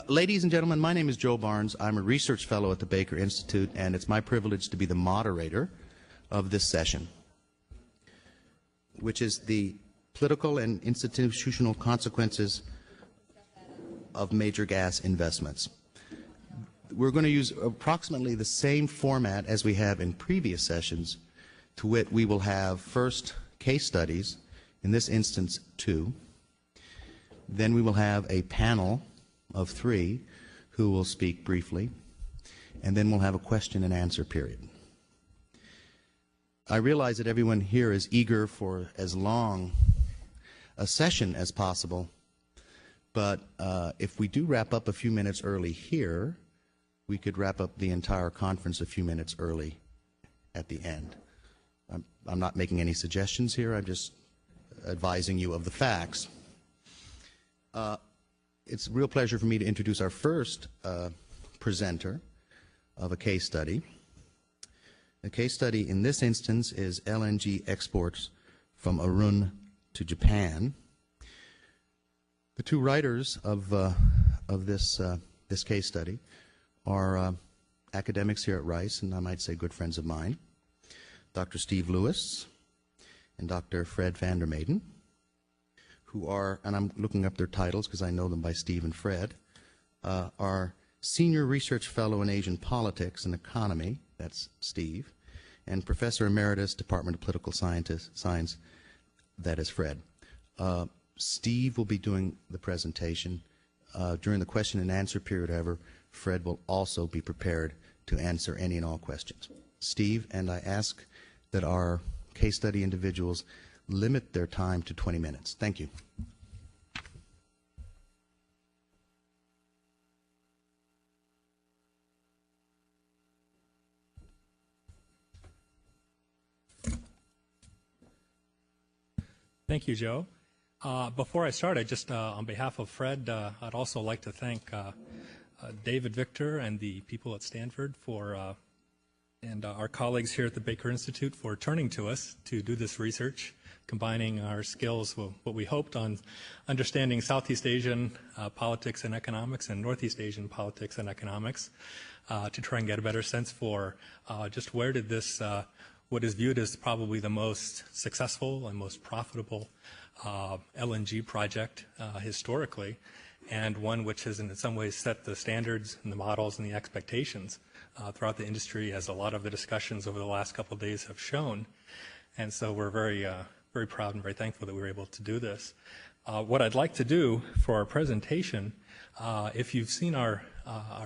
Ladies and gentlemen, my name is Joe Barnes. I'm a research fellow at the Baker Institute, and it's my privilege to be the moderator of this session, which is the political and institutional consequences of major gas investments. We're going to use approximately the same format as we have in previous sessions, to wit, we will have first case studies, in this instance 2. Then we will have a panel of 3 who will speak briefly, and then we'll have a question and answer period. I realize that everyone here is eager for as long a session as possible, but if we do wrap up a few minutes early here, we could wrap up the entire conference a few minutes early at the end. I'm not making any suggestions here, I'm just advising you of the facts. It's a real pleasure for me to introduce our first presenter of a case study. The case study in this instance is LNG exports from Arun to Japan. The 2 writers of this case study are academics here at Rice, and I might say good friends of mine, Dr. Steve Lewis and Dr. Fred Vandermaiden, who are, and I'm looking up their titles because I know them by Steve and Fred, are Senior Research Fellow in Asian Politics and Economy, that's Steve, and Professor Emeritus, Department of Political Science, that is Fred. Steve will be doing the presentation. During the question and answer period, however, Fred will also be prepared to answer any and all questions. Steve, and I ask that our case study individuals limit their time to 20 minutes. Thank you. Thank you, Joe. Before I start, I just, on behalf of Fred, I'd also like to thank David Victor and the people at Stanford for, and our colleagues here at the Baker Institute for turning to us to do this research, combining our skills, what we hoped on understanding Southeast Asian politics and economics and Northeast Asian politics and economics to try and get a better sense for just where did this, what is viewed as probably the most successful and most profitable LNG project historically, and one which has in some ways set the standards and the models and the expectations throughout the industry, as a lot of the discussions over the last couple of days have shown. And so we're very proud and very thankful that we were able to do this. What I'd like to do for our presentation, if you've seen our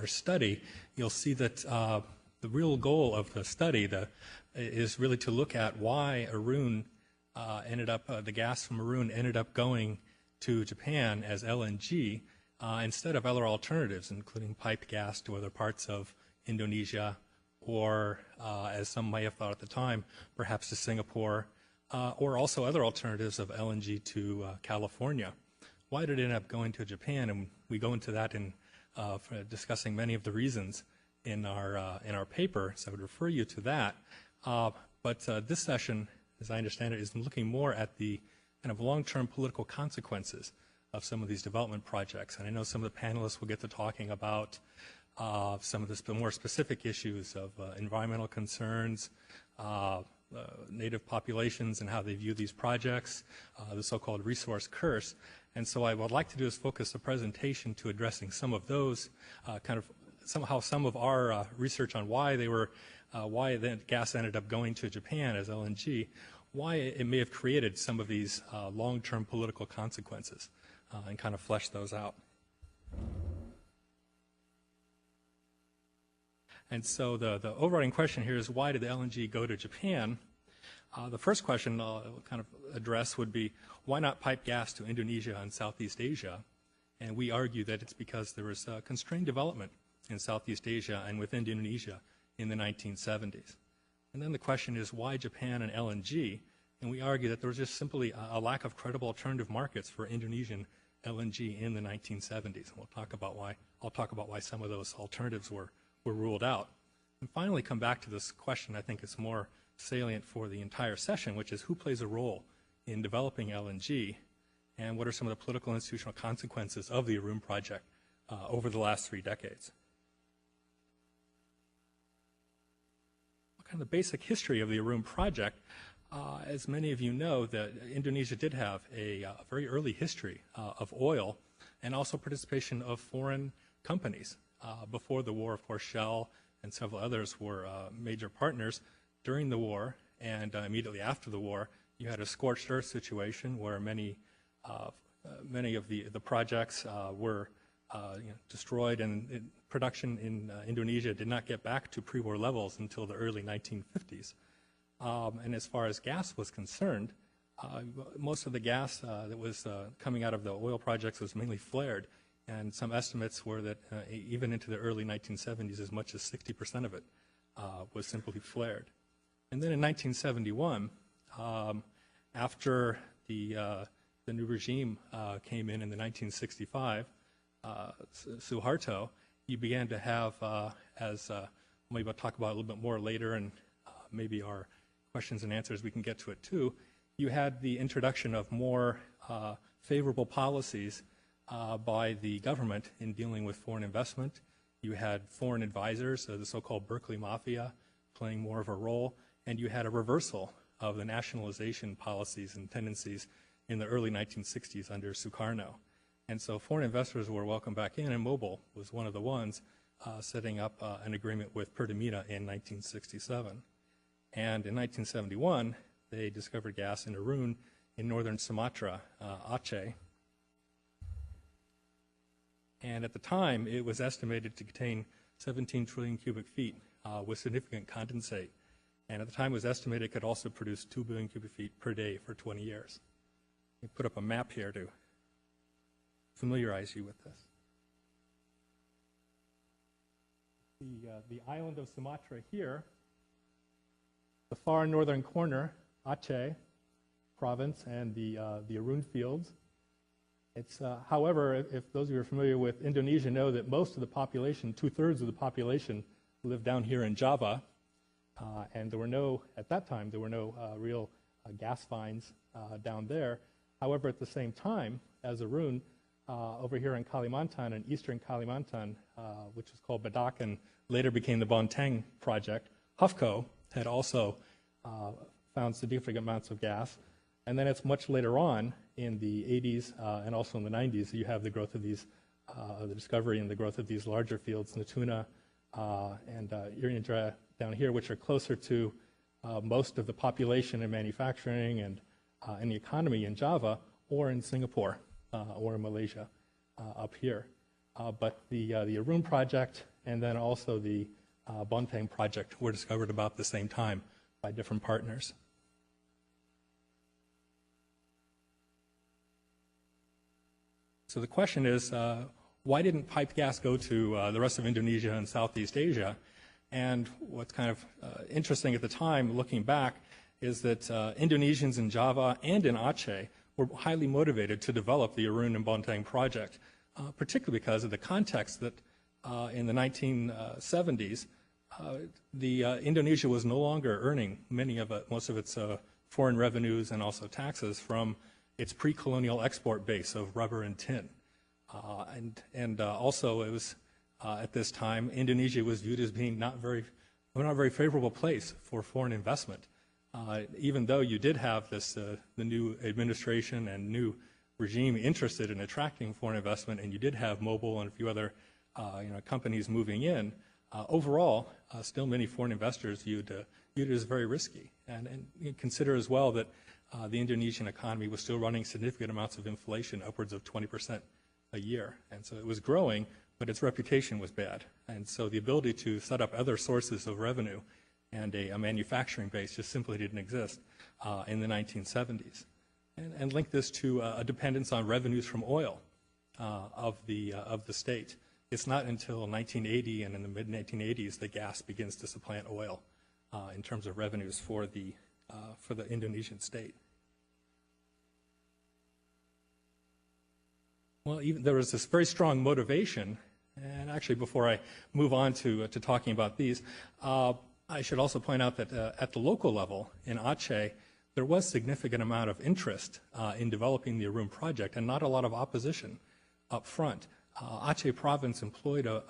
study, you'll see that the real goal of the study is really to look at why Arun ended up, the gas from Arun ended up going to Japan as LNG instead of other alternatives, including piped gas to other parts of Indonesia, or as some may have thought at the time, perhaps to Singapore, or also other alternatives of LNG to California. Why did it end up going to Japan? And we go into that in discussing many of the reasons in our paper, so I would refer you to that. But this session, as I understand it, is looking more at the kind of long-term political consequences of some of these development projects. And I know some of the panelists will get to talking about some of the more specific issues of environmental concerns, native populations and how they view these projects, the so-called resource curse. And so what I'd like to do is focus the presentation to addressing some of those, somehow some of our research on why why the gas ended up going to Japan as LNG, why it may have created some of these long-term political consequences, and kind of flesh those out. And so the overriding question here is, why did the LNG go to Japan? The first question I'll kind of address would be, why not pipe gas to Indonesia and Southeast Asia? And we argue that it's because there was constrained development in Southeast Asia and within Indonesia in the 1970s. And then the question is, why Japan and LNG? And we argue that there was just simply a lack of credible alternative markets for Indonesian LNG in the 1970s. And I'll talk about why some of those alternatives were ruled out. And finally come back to this question I think is more salient for the entire session, which is who plays a role in developing LNG, and what are some of the political and institutional consequences of the Arun project over the last 3 decades. Kind of the basic history of the Arun project, as many of you know, that Indonesia did have a very early history of oil and also participation of foreign companies. Before the war, of course, Shell and several others were major partners. During the war and immediately after the war, you had a scorched earth situation where many of the projects were destroyed, and production in Indonesia did not get back to pre-war levels until the early 1950s. And as far as gas was concerned, most of the gas that was coming out of the oil projects was mainly flared, and some estimates were that even into the early 1970s, as much as 60% of it was simply flared. And then in 1971, after the new regime came in the 1965, Suharto, you began to have, as maybe I'll talk about a little bit more later, and maybe our questions and answers, we can get to it too, you had the introduction of more favorable policies by the government in dealing with foreign investment. You had foreign advisors, the so-called Berkeley Mafia, playing more of a role, and you had a reversal of the nationalization policies and tendencies in the early 1960s under Sukarno. And so foreign investors were welcomed back in, and Mobil was one of the ones setting up an agreement with Pertamina in 1967. And in 1971, they discovered gas in Arun in northern Sumatra, Aceh. And at the time, it was estimated to contain 17 trillion cubic feet with significant condensate. And at the time, it was estimated it could also produce 2 billion cubic feet per day for 20 years. We put up a map here to familiarize you with this. The island of Sumatra here, the far northern corner, Aceh province, and the Arun fields. It's, however, if those of you who are familiar with Indonesia know that most of the population, 2/3 of the population, live down here in Java, and there were no, at that time, there were no real gas finds down there. However, at the same time as Arun, over here in Kalimantan, in eastern Kalimantan, which was called Badak and later became the Bontang project, HUFCO had also found significant amounts of gas. And then it's much later on in the 80s and also in the 90s that you have the growth of these, the discovery and the growth of these larger fields, Natuna and Iriandra down here, which are closer to most of the population and manufacturing and the economy in Java or in Singapore or in Malaysia up here. But the Arun project and then also the Bontang project were discovered about the same time by different partners. So the question is, why didn't piped gas go to the rest of Indonesia and Southeast Asia? And what's kind of interesting at the time, looking back, is that Indonesians in Java and in Aceh were highly motivated to develop the Arun and Bontang project, particularly because of the context that in the 1970s, Indonesia was no longer earning most of its foreign revenues and also taxes from its pre-colonial export base of rubber and tin. And also it was, at this time, Indonesia was viewed as being not a very favorable place for foreign investment. Even though you did have this, the new administration and new regime interested in attracting foreign investment, and you did have Mobil and a few other companies moving in, overall, still many foreign investors viewed it as very risky. And you consider as well that the Indonesian economy was still running significant amounts of inflation, upwards of 20% a year. And so it was growing, but its reputation was bad. And so the ability to set up other sources of revenue and a manufacturing base just simply didn't exist in the 1970s. And link this to a dependence on revenues from oil of the state. It's not until 1980 and in the mid-1980s that gas begins to supplant oil in terms of revenues for the Indonesian state. Well, there was this very strong motivation, and actually before I move on to talking about these, I should also point out that at the local level in Aceh, there was significant amount of interest in developing the Arun project and not a lot of opposition up front. Aceh province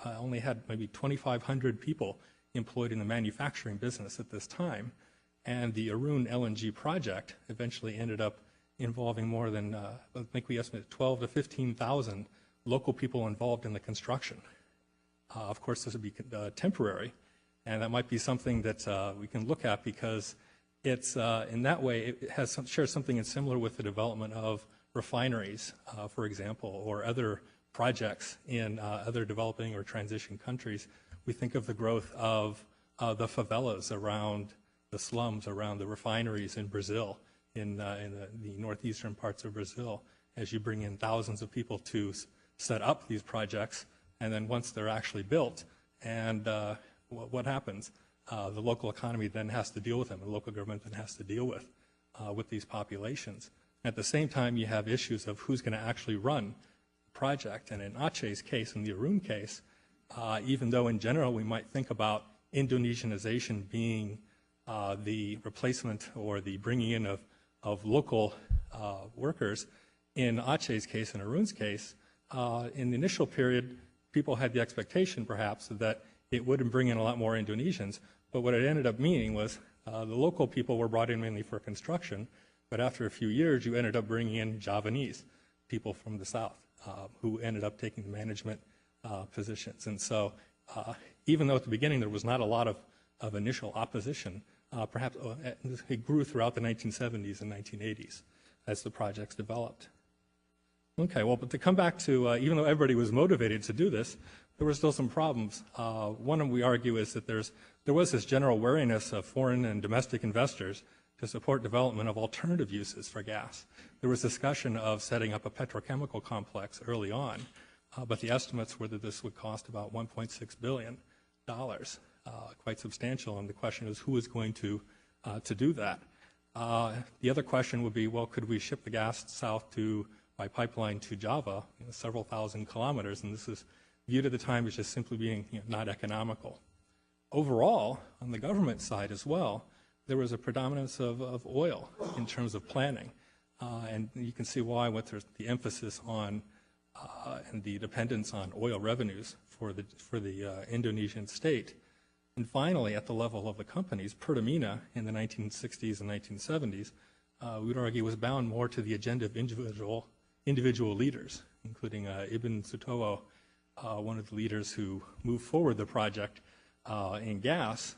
only had maybe 2,500 people employed in the manufacturing business at this time, and the Arun LNG project eventually ended up involving more than, I think we estimate 12 to 15,000 local people involved in the construction. Of course, this would be temporary, and that might be something that we can look at because it's, in that way, it shares something similar with the development of refineries, for example, or other projects in other developing or transition countries. We think of the growth of the favelas around the slums, around the refineries in Brazil, in the northeastern parts of Brazil, as you bring in thousands of people to set up these projects, and then once they're actually built, and what happens? The local economy then has to deal with them, and the local government then has to deal with these populations. At the same time, you have issues of who's going to actually run the project, and in Aceh's case, in the Arun case, even though in general we might think about Indonesianization being the replacement or the bringing in of local workers, in Aceh's case and Arun's case, in the initial period, people had the expectation perhaps that it would bring in a lot more Indonesians, but what it ended up meaning was the local people were brought in mainly for construction, but after a few years you ended up bringing in Javanese people from the south who ended up taking the management positions. And so even though at the beginning there was not a lot of initial opposition, perhaps it grew throughout the 1970s and 1980s as the projects developed. Okay, well, but to come back to, even though everybody was motivated to do this, there were still some problems. One of them we argue is that there was this general wariness of foreign and domestic investors to support development of alternative uses for gas. There was discussion of setting up a petrochemical complex early on, but the estimates were that this would cost about $1.6 billion, quite substantial, and the question is who is going to do that? The other question would be, well, could we ship the gas south by pipeline to Java, several thousand kilometers, and this is viewed at the time as just simply being not economical. Overall, on the government side as well, there was a predominance of oil in terms of planning, and you can see why with the emphasis on and the dependence on oil revenues for the Indonesian state. And finally, at the level of the companies, Pertamina in the 1960s and 1970s, we would argue was bound more to the agenda of individual leaders, including Ibn Sutowo, one of the leaders who moved forward the project in gas,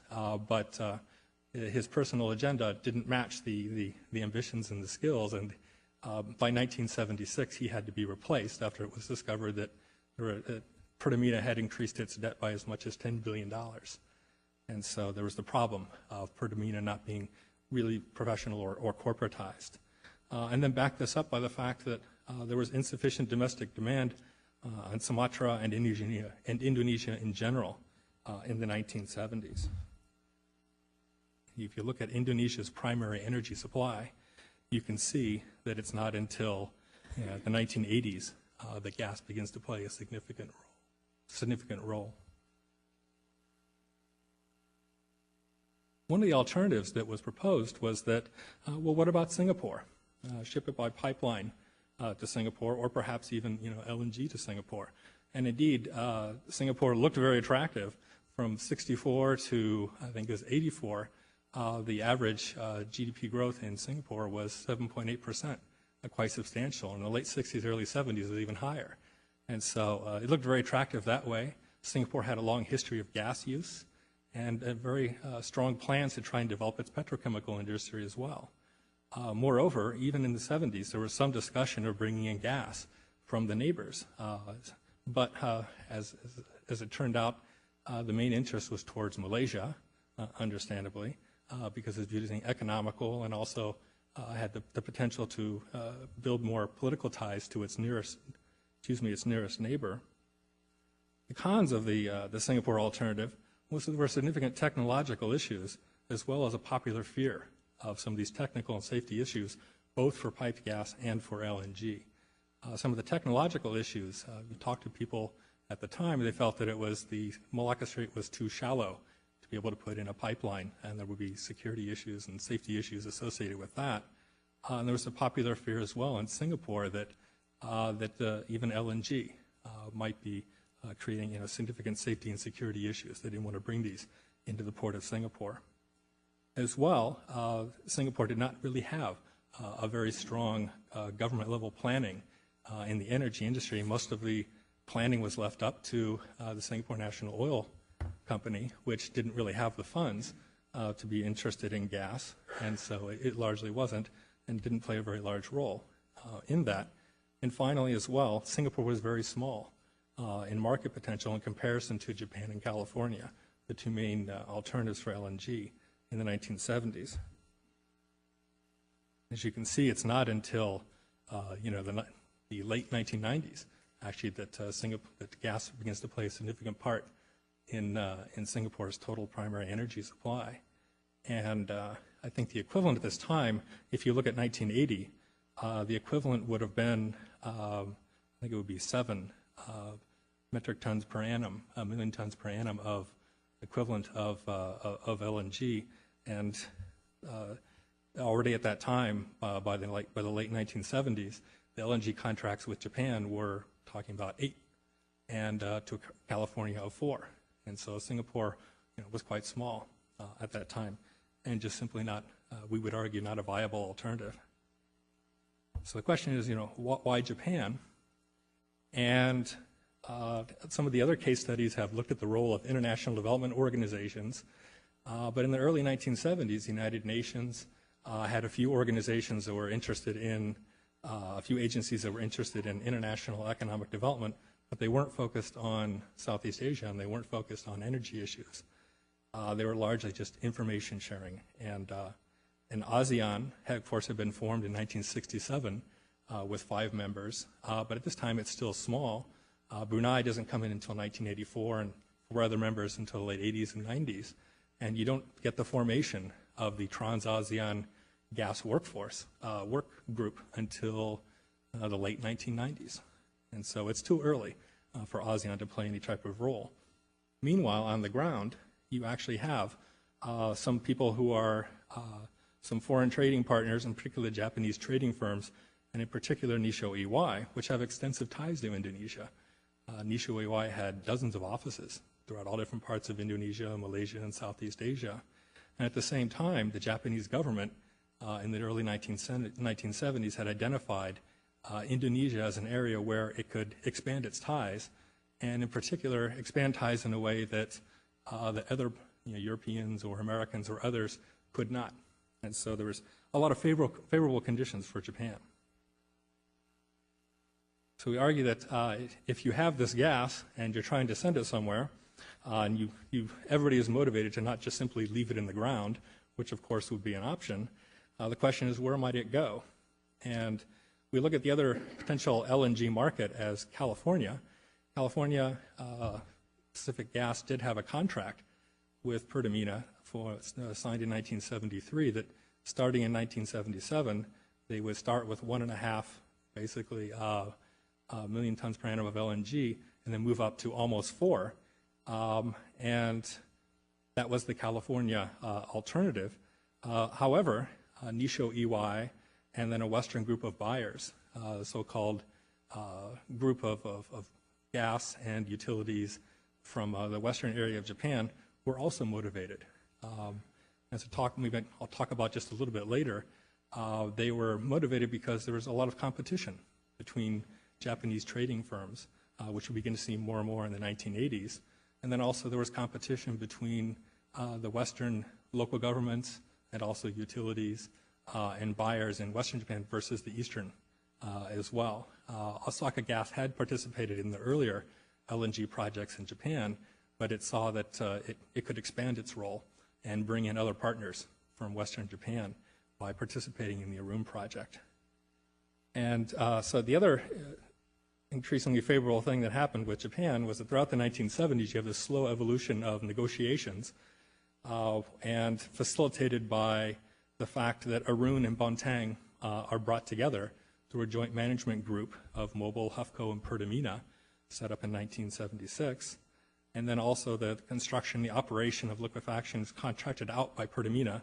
but his personal agenda didn't match the ambitions and the skills, and by 1976 he had to be replaced after it was discovered that Pertamina had increased its debt by as much as $10 billion. And so there was the problem of Pertamina not being really professional or corporatized. And then back this up by the fact that there was insufficient domestic demand on Sumatra and Indonesia in general in the 1970s. If you look at Indonesia's primary energy supply, you can see that it's not until the 1980s that gas begins to play a significant role. One of the alternatives that was proposed was that, well, what about Singapore? Ship it by pipeline to Singapore, or perhaps even LNG to Singapore. And indeed, Singapore looked very attractive. From 64 to I think it was 84, the average GDP growth in Singapore was 7.8%, quite substantial. In the late 60s, early 70s, it was even higher. And so it looked very attractive that way. Singapore had a long history of gas use and very strong plans to try and develop its petrochemical industry as well. Moreover, even in the 70s, there was some discussion of bringing in gas from the neighbors. But as it turned out, the main interest was towards Malaysia, understandably, because it's viewed as being economical and also had the potential to build more political ties to its nearest neighbor. The cons of the Singapore alternative was that there were significant technological issues, as well as a popular fear of some of these technical and safety issues, both for piped gas and for LNG. Some of the technological issues, we talked to people at the time, they felt that the Malacca Strait was too shallow to be able to put in a pipeline, and there would be security issues and safety issues associated with that. And there was a popular fear as well in Singapore that even LNG might be creating significant safety and security issues. They didn't want to bring these into the port of Singapore. As well, Singapore did not really have a very strong government-level planning in the energy industry. Most of the planning was left up to the Singapore National Oil Company, which didn't really have the funds to be interested in gas, and so it largely wasn't and didn't play a very large role in that. And finally, as well, Singapore was very small in market potential in comparison to Japan and California, the two main alternatives for LNG in the 1970s. As you can see, it's not until the late 1990s, actually, that gas begins to play a significant part in Singapore's total primary energy supply. And I think the equivalent at this time, if you look at 1980, the equivalent would have been, I think it would be 7 metric tons per annum, 1 million tons per annum of equivalent of LNG. And already at that time, by the late 1970s, the LNG contracts with Japan were talking about 8, and to California of 4. And so Singapore, was quite small at that time, and just simply not, we would argue, not a viable alternative. So the question is, why Japan? And some of the other case studies have looked at the role of international development organizations. But in the early 1970s, the United Nations had a few organizations that were interested in, a few agencies that were interested in international economic development, but they weren't focused on Southeast Asia, and they weren't focused on energy issues. They were largely just information sharing. And ASEAN, of course, had been formed in 1967 with 5 members, but at this time it's still small. Brunei doesn't come in until 1984, and 4 other members until the late 80s and 90s. And you don't get the formation of the Trans-ASEAN Gas Workforce work group until the late 1990s. And so it's too early for ASEAN to play any type of role. Meanwhile, on the ground, you actually have some people who are some foreign trading partners, in particular Japanese trading firms, and in particular Nisho EY, which have extensive ties to Indonesia. Nisho EY had dozens of offices throughout all different parts of Indonesia, Malaysia, and Southeast Asia. And at the same time, the Japanese government in the early 1970s had identified Indonesia as an area where it could expand its ties, and in particular expand ties in a way that the other Europeans or Americans or others could not. And so there was a lot of favorable conditions for Japan. So we argue that if you have this gas and you're trying to send it somewhere, and everybody is motivated to not just simply leave it in the ground, which of course would be an option, the question is, where might it go? And we look at the other potential LNG market as California. California Pacific Gas did have a contract with Pertamina signed in 1973 that starting in 1977, they would start with 1.5, basically, million tons per annum of LNG, and then move up to almost 4. And that was the California alternative. However, Nisho EY and then a Western group of buyers, the so-called group of gas and utilities from the western area of Japan, were also motivated. As I'll talk about just a little bit later, they were motivated because there was a lot of competition between Japanese trading firms, which we begin to see more and more in the 1980s. And then also there was competition between the Western local governments and also utilities and buyers in Western Japan versus the Eastern as well. Osaka Gas had participated in the earlier LNG projects in Japan, but it saw that it could expand its role and bring in other partners from Western Japan by participating in the Arun project. And so the other increasingly favorable thing that happened with Japan was that throughout the 1970s, you have this slow evolution of negotiations and facilitated by the fact that Arun and Bontang are brought together through a joint management group of Mobil, HUFCO, and Pertamina set up in 1976. And then also the construction, the operation of liquefaction is contracted out by Pertamina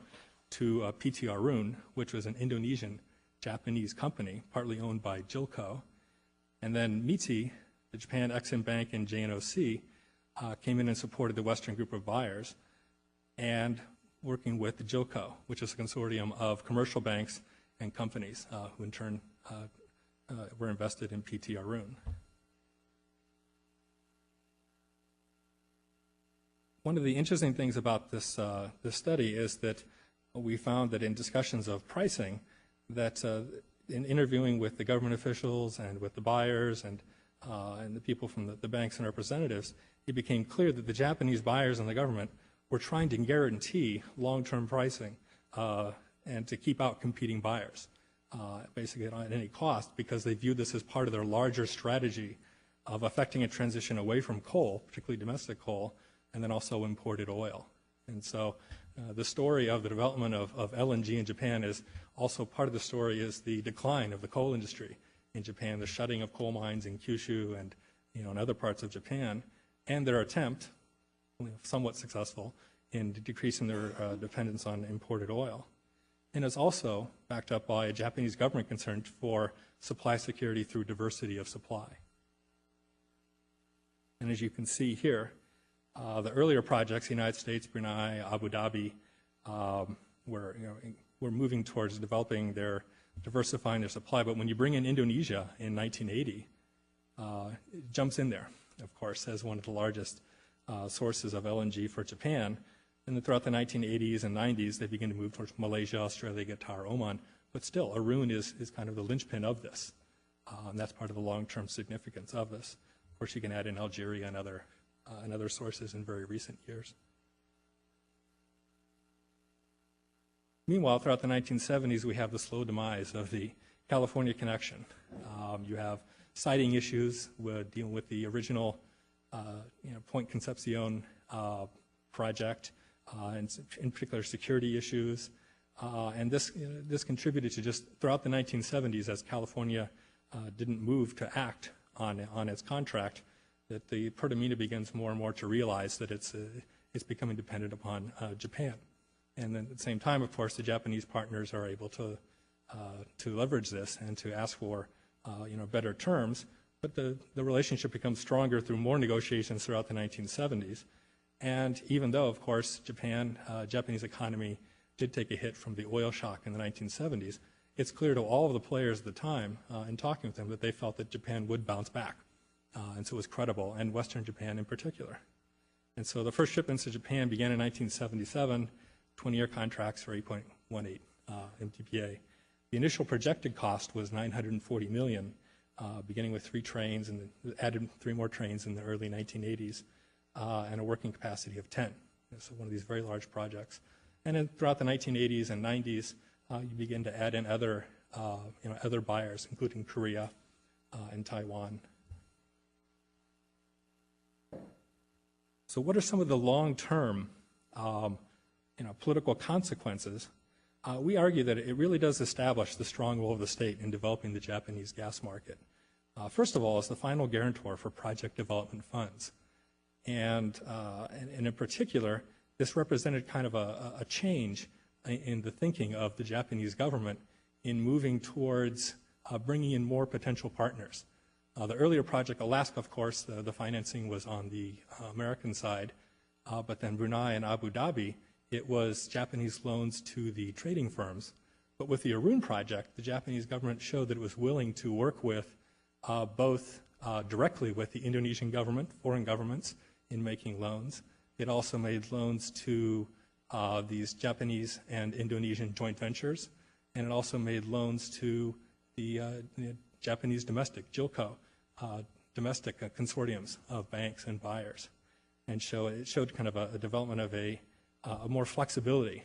to PT Arun, which was an Indonesian-Japanese company, partly owned by Jilco. And then MITI, the Japan Exim Bank and JNOC came in and supported the Western group of buyers, and working with the JOCO, which is a consortium of commercial banks and companies who in turn were invested in PT Arun. One of the interesting things about this study is that we found that in discussions of pricing, that in interviewing with the government officials and with the buyers and the people from the banks and representatives, it became clear that the Japanese buyers and the government were trying to guarantee long-term pricing and to keep out competing buyers, basically at any cost, because they viewed this as part of their larger strategy of affecting a transition away from coal, particularly domestic coal, and then also imported oil. And so the story of the development of LNG in Japan is also part of the story is the decline of the coal industry in Japan, the shutting of coal mines in Kyushu and in other parts of Japan, and their attempt, somewhat successful, in decreasing their dependence on imported oil. And it's also backed up by a Japanese government concern for supply security through diversity of supply. And as you can see here, the earlier projects, the United States, Brunei, Abu Dhabi, were moving towards diversifying their supply. But when you bring in Indonesia in 1980, it jumps in there, of course, as one of the largest sources of LNG for Japan. And then throughout the 1980s and 90s, they begin to move towards Malaysia, Australia, Qatar, Oman. But still, Arun is kind of the linchpin of this. And that's part of the long-term significance of this. Of course, you can add in Algeria and other sources in very recent years. Meanwhile, throughout the 1970s, we have the slow demise of the California connection. You have siting issues dealing with the original Point Concepcion project, and in particular security issues. And this contributed to just throughout the 1970s, as California didn't move to act on its contract, that the Pertamina begins more and more to realize that it's becoming dependent upon Japan. And then at the same time, of course, the Japanese partners are able to leverage this and to ask for better terms. But the relationship becomes stronger through more negotiations throughout the 1970s. And even though, of course, Japanese economy did take a hit from the oil shock in the 1970s, it's clear to all of the players at the time, in talking with them, that they felt that Japan would bounce back. And so it was credible, and Western Japan in particular. And so the first shipments to Japan began in 1977, 20-year contracts for 8.18 MTPA. The initial projected cost was $940 million, beginning with 3 trains, and added 3 more trains in the early 1980s, and a working capacity of 10. So one of these very large projects. And then throughout the 1980s and 90s, you begin to add in other buyers, including Korea and Taiwan. So what are some of the long-term political consequences? We argue that it really does establish the strong role of the state in developing the Japanese gas market. First of all, as the final guarantor for project development funds. And in particular, this represented kind of a change in the thinking of the Japanese government in moving towards bringing in more potential partners. The earlier project, Alaska, of course, the financing was on the American side, but then Brunei and Abu Dhabi, it was Japanese loans to the trading firms. But with the Arun project, the Japanese government showed that it was willing to work with both directly with the Indonesian government, foreign governments, in making loans. It also made loans to these Japanese and Indonesian joint ventures, and it also made loans to the Japanese domestic, JOCO, domestic consortiums of banks and buyers. And it showed kind of a development of a more flexibility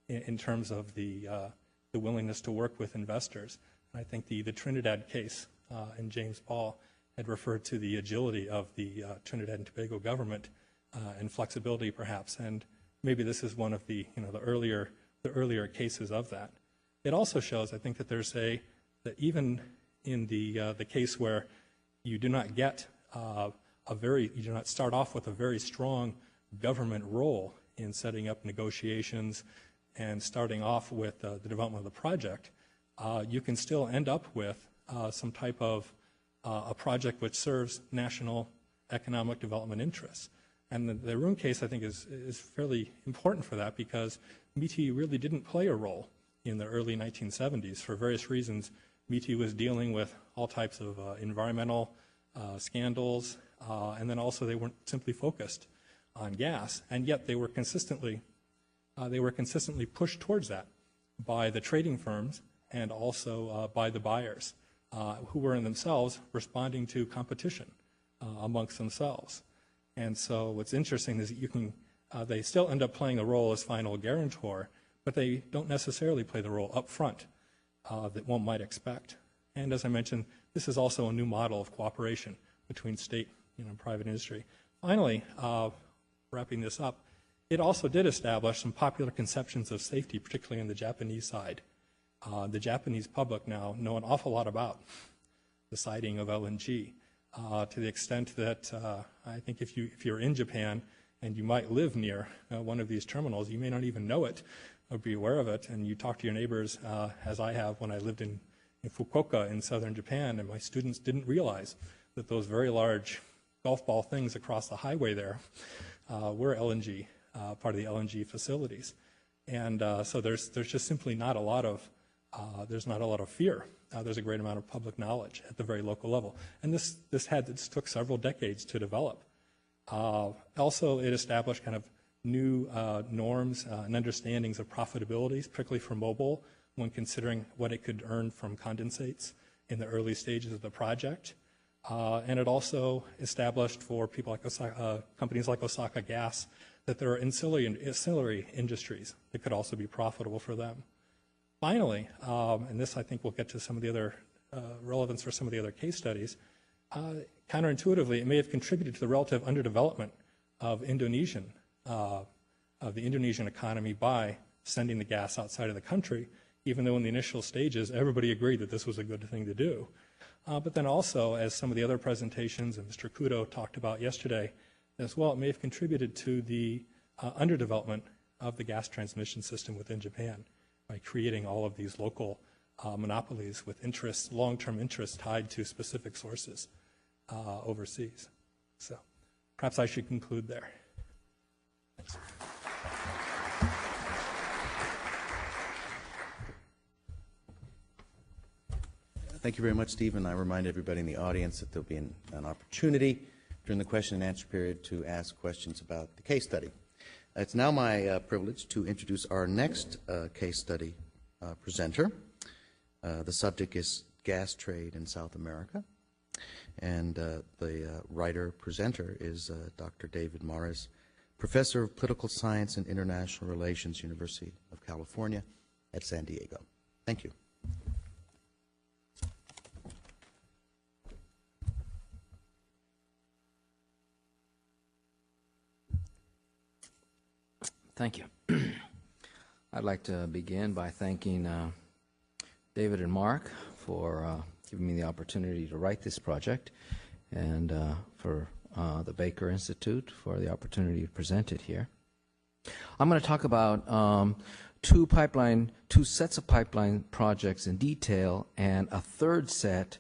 in terms of the willingness to work with investors. And I think the Trinidad case and James Paul had referred to the agility of the Trinidad and Tobago government and flexibility, perhaps. And maybe this is one of the earlier cases of that. It also shows, I think, that that even in the case where you do not get you do not start off with a very strong government role in setting up negotiations and starting off with the development of the project, you can still end up with some type of a project which serves national economic development interests. And the Arun case, I think, is fairly important for that because MITI really didn't play a role in the early 1970s. For various reasons, MITI was dealing with all types of environmental scandals, and then also they weren't simply focused on gas, and yet they were consistently pushed towards that by the trading firms and also by the buyers, who were in themselves responding to competition amongst themselves. And so what's interesting is that they still end up playing a role as final guarantor, but they don't necessarily play the role up front that one might expect. And as I mentioned, this is also a new model of cooperation between state and private industry. Finally, wrapping this up, it also did establish some popular conceptions of safety, particularly on the Japanese side. The Japanese public now know an awful lot about the siting of LNG, to the extent that I think if you're in Japan and you might live near one of these terminals, you may not even know it or be aware of it, and you talk to your neighbors, as I have when I lived in Fukuoka in southern Japan, and my students didn't realize that those very large golf ball things across the highway there were LNG, part of the LNG facilities. And so there's just simply not a lot of fear. There's a great amount of public knowledge at the very local level. And this took several decades to develop. Also, it established kind of new norms and understandings of profitabilities, particularly for mobile, when considering what it could earn from condensates in the early stages of the project. And it also established for people like companies like Osaka Gas that there are ancillary industries that could also be profitable for them. Finally, and this I think will get to some of the other relevance for some of the other case studies, counterintuitively, it may have contributed to the relative underdevelopment of the Indonesian economy by sending the gas outside of the country, even though in the initial stages everybody agreed that this was a good thing to do. But then also, as some of the other presentations and Mr. Kudo talked about yesterday as well, it may have contributed to the underdevelopment of the gas transmission system within Japan by creating all of these local monopolies with interests, long-term interests tied to specific sources overseas. So perhaps I should conclude there. Thanks. Thank you very much, Stephen. I remind everybody in the audience that there'll be an opportunity during the question and answer period to ask questions about the case study. It's now my privilege to introduce our next case study presenter. The subject is gas trade in South America. And the writer-presenter is Dr. David Morris, Professor of Political Science and International Relations, University of California at San Diego. Thank you. Thank you. I'd like to begin by thanking David and Mark for giving me the opportunity to write this project, and for the Baker Institute for the opportunity to present it here. I'm going to talk about two sets of pipeline projects in detail, and a third set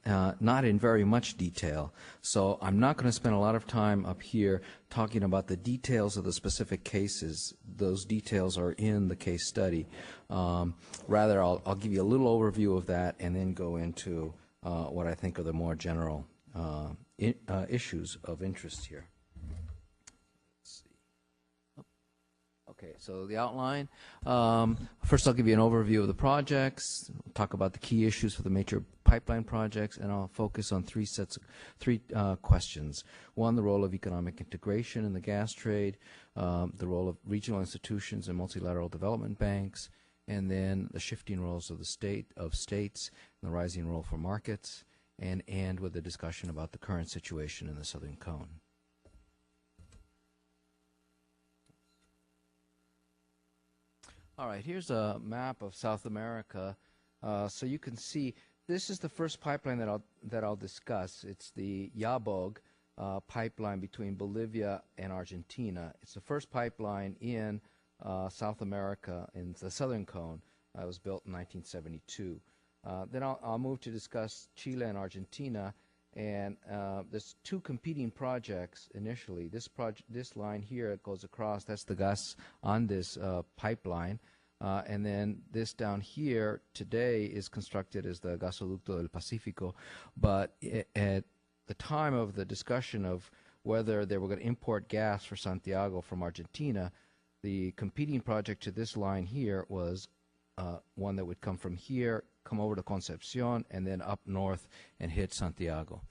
not in very much detail. So I'm not going to spend a lot of time up here talking about the details of the specific cases. Those details are in the case study. Rather, I'll give you a little overview of that and then go into what I think are the more general issues of interest here. Let's see. Okay, so the outline. First, I'll give you an overview of the projects, talk about the key issues for the major pipeline projects, and I'll focus on three questions. One, the role of economic integration in the gas trade, the role of regional institutions and multilateral development banks, and then the shifting roles of the states, and the rising role for markets, and end with a discussion about the current situation in the Southern Cone. All right, here's a map of South America. So you can see this is the first pipeline that I'll discuss. It's the Yabog pipeline between Bolivia and Argentina. It's the first pipeline in South America in the Southern Cone. It was built in 1972. Then I'll move to discuss Chile and Argentina, And there's two competing projects initially. This line here that goes across, that's the Gas Andes pipeline. And then this down here today is constructed as the Gasoducto del Pacífico. But at the time of the discussion of whether they were going to import gas for Santiago from Argentina, the competing project to this line here was one that would come from here, come over to Concepcion, and then up north and hit Santiago.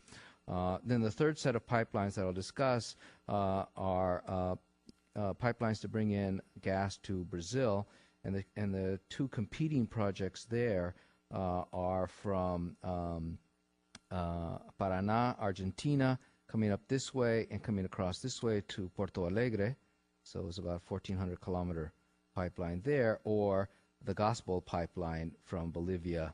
Then the third set of pipelines that I'll discuss are pipelines to bring in gas to Brazil, and the two competing projects there are from Paraná, Argentina, coming up this way and coming across this way to Porto Alegre. So it's about a 1,400-kilometer pipeline there, or the Gospel pipeline from Bolivia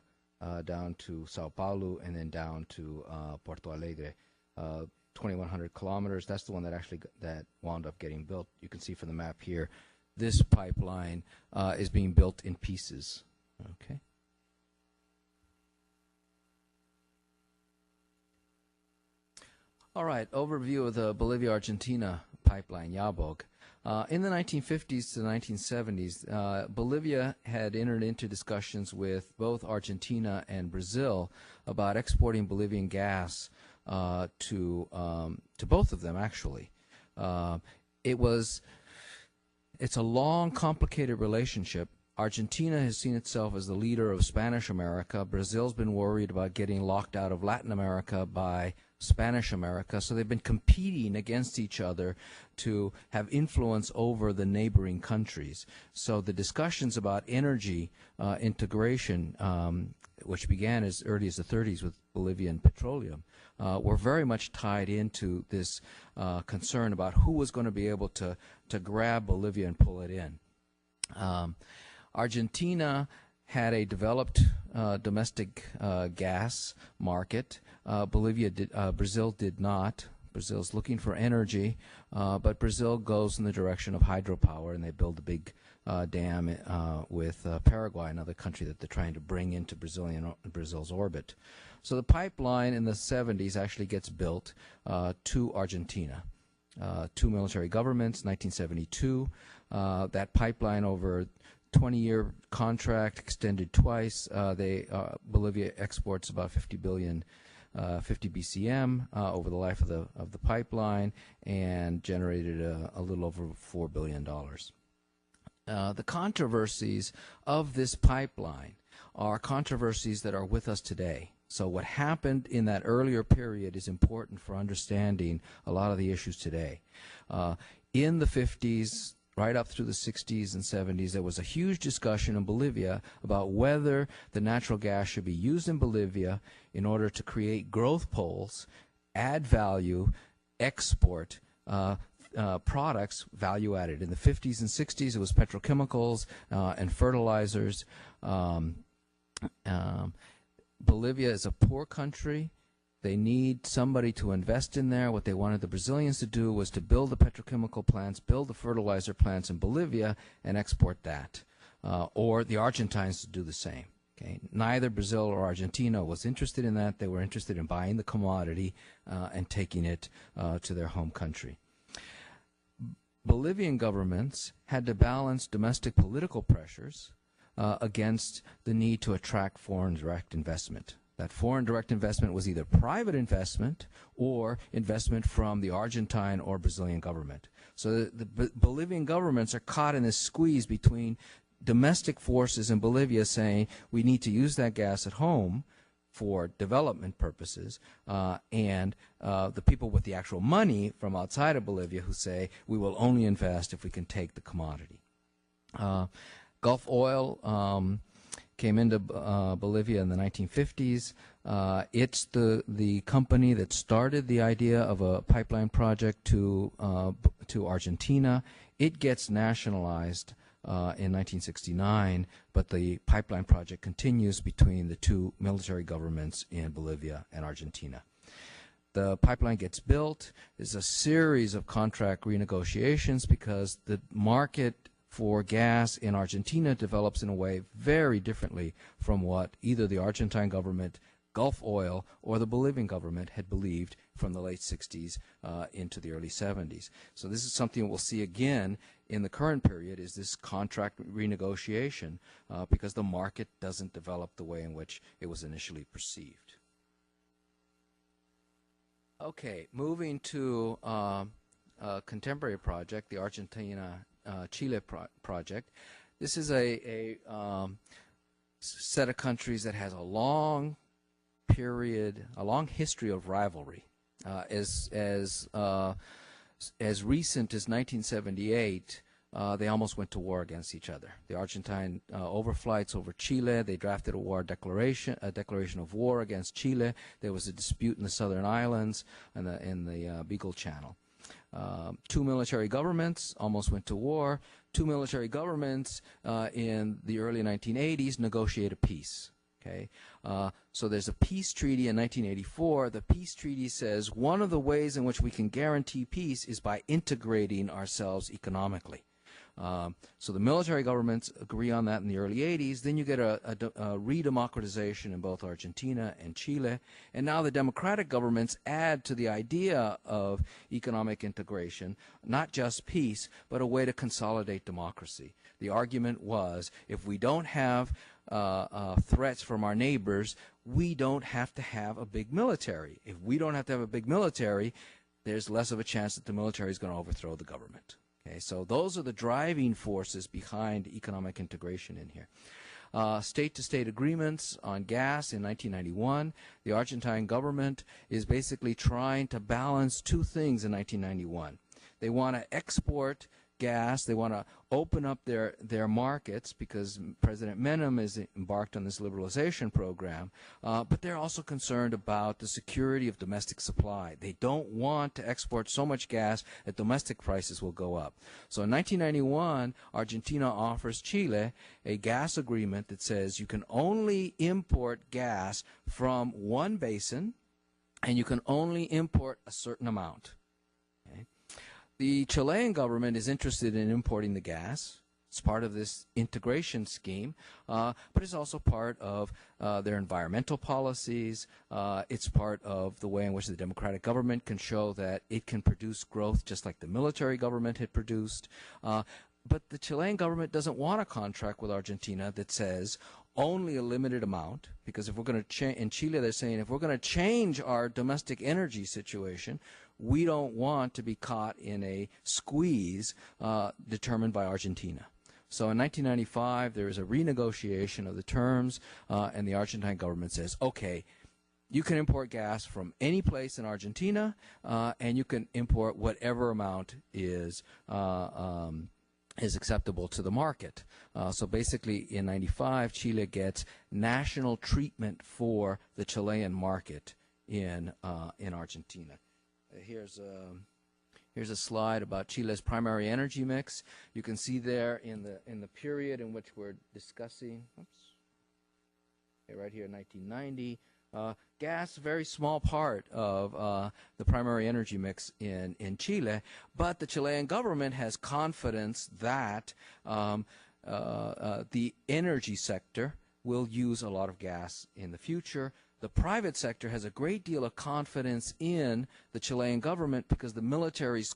down to Sao Paulo and then down to Porto Alegre. 2,100 kilometers. That's the one that actually that wound up getting built. You can see from the map here, this pipeline is being built in pieces. Okay. All right, overview of the Bolivia-Argentina pipeline, YABOG. In the 1950s to the 1970s, Bolivia had entered into discussions with both Argentina and Brazil about exporting Bolivian gas to both of them, actually. It's a long, complicated relationship. Argentina has seen itself as the leader of Spanish America. Brazil's been worried about getting locked out of Latin America by Spanish America, so they've been competing against each other to have influence over the neighboring countries. So the discussions about energy integration, which began as early as the 30s with Bolivian petroleum, were very much tied into this concern about who was going to be able to grab Bolivia and pull it in. Argentina had a developed domestic gas market. Brazil did not. Brazil's looking for energy, but Brazil goes in the direction of hydropower, and they build a big dam with Paraguay, another country that they're trying to bring into Brazil's orbit. So the pipeline in the 70s actually gets built to Argentina. Two military governments, 1972. That pipeline over 20-year contract extended twice. Bolivia exports about 50 BCM over the life of the pipeline and generated a little over $4 billion. The controversies of this pipeline are controversies that are with us today. So what happened in that earlier period is important for understanding a lot of the issues today. In the 50s, right up through the 60s and 70s, there was a huge discussion in Bolivia about whether the natural gas should be used in Bolivia in order to create growth poles, add value, export products, value added. In the 50s and 60s, it was petrochemicals and fertilizers. Bolivia is a poor country. They need somebody to invest in there. What they wanted the Brazilians to do was to build the petrochemical plants, build the fertilizer plants in Bolivia, and export that. Or the Argentines to do the same. Okay? Neither Brazil or Argentina was interested in that. They were interested in buying the commodity and taking it to their home country. Bolivian governments had to balance domestic political pressures against the need to attract foreign direct investment. That foreign direct investment was either private investment or investment from the Argentine or Brazilian government. So the Bolivian governments are caught in this squeeze between domestic forces in Bolivia saying we need to use that gas at home for development purposes, and the people with the actual money from outside of Bolivia who say we will only invest if we can take the commodity. Gulf Oil came into Bolivia in the 1950s. It's the company that started the idea of a pipeline project to Argentina. It gets nationalized in 1969, but the pipeline project continues between the two military governments in Bolivia and Argentina. The pipeline gets built. There's a series of contract renegotiations because the market for gas in Argentina develops in a way very differently from what either the Argentine government Gulf Oil or the Bolivian government had believed from the late 60s into the early 70s. So this is something we'll see again in the current period, is this contract renegotiation because the market doesn't develop the way in which it was initially perceived. Okay, moving to a contemporary project, the Argentina Chile project. This is a set of countries that has a long period, a long history of rivalry. As recent as 1978, they almost went to war against each other. The Argentine overflights over Chile, they drafted a declaration of war against Chile. There was a dispute in the southern islands and in the Beagle Channel. Two military governments almost went to war. Two military governments in the early 1980s negotiated peace. Okay, so there's a peace treaty in 1984. The peace treaty says one of the ways in which we can guarantee peace is by integrating ourselves economically. So the military governments agree on that in the early 80s. Then you get a re-democratization in both Argentina and Chile. And now the democratic governments add to the idea of economic integration, not just peace, but a way to consolidate democracy. The argument was, if we don't have threats from our neighbors, we don't have to have a big military. If we don't have to have a big military, there's less of a chance that the military is going to overthrow the government. Okay, so those are the driving forces behind economic integration in here. State-to-state agreements on gas in 1991. The Argentine government is basically trying to balance two things in 1991. They want to export gas. They want to open up their markets because President Menem is embarked on this liberalization program, but they're also concerned about the security of domestic supply. They don't want to export so much gas that domestic prices will go up. So in 1991, Argentina offers Chile a gas agreement that says you can only import gas from one basin and you can only import a certain amount. The Chilean government is interested in importing the gas. It's part of this integration scheme, but it's also part of their environmental policies. It's part of the way in which the democratic government can show that it can produce growth just like the military government had produced. But the Chilean government doesn't want a contract with Argentina that says only a limited amount, because if we're going to change, in Chile they're saying if we're going to change our domestic energy situation, we don't want to be caught in a squeeze determined by Argentina. So in 1995, there is a renegotiation of the terms, and the Argentine government says, okay, you can import gas from any place in Argentina, and you can import whatever amount is acceptable to the market. So basically, in 95, Chile gets national treatment for the Chilean market in Argentina. Here's a slide about Chile's primary energy mix. You can see there in the period in which we're discussing. Right here, 1990. Gas, very small part of the primary energy mix in Chile, but the Chilean government has confidence that the energy sector will use a lot of gas in the future. The private sector has a great deal of confidence in the Chilean government because the military's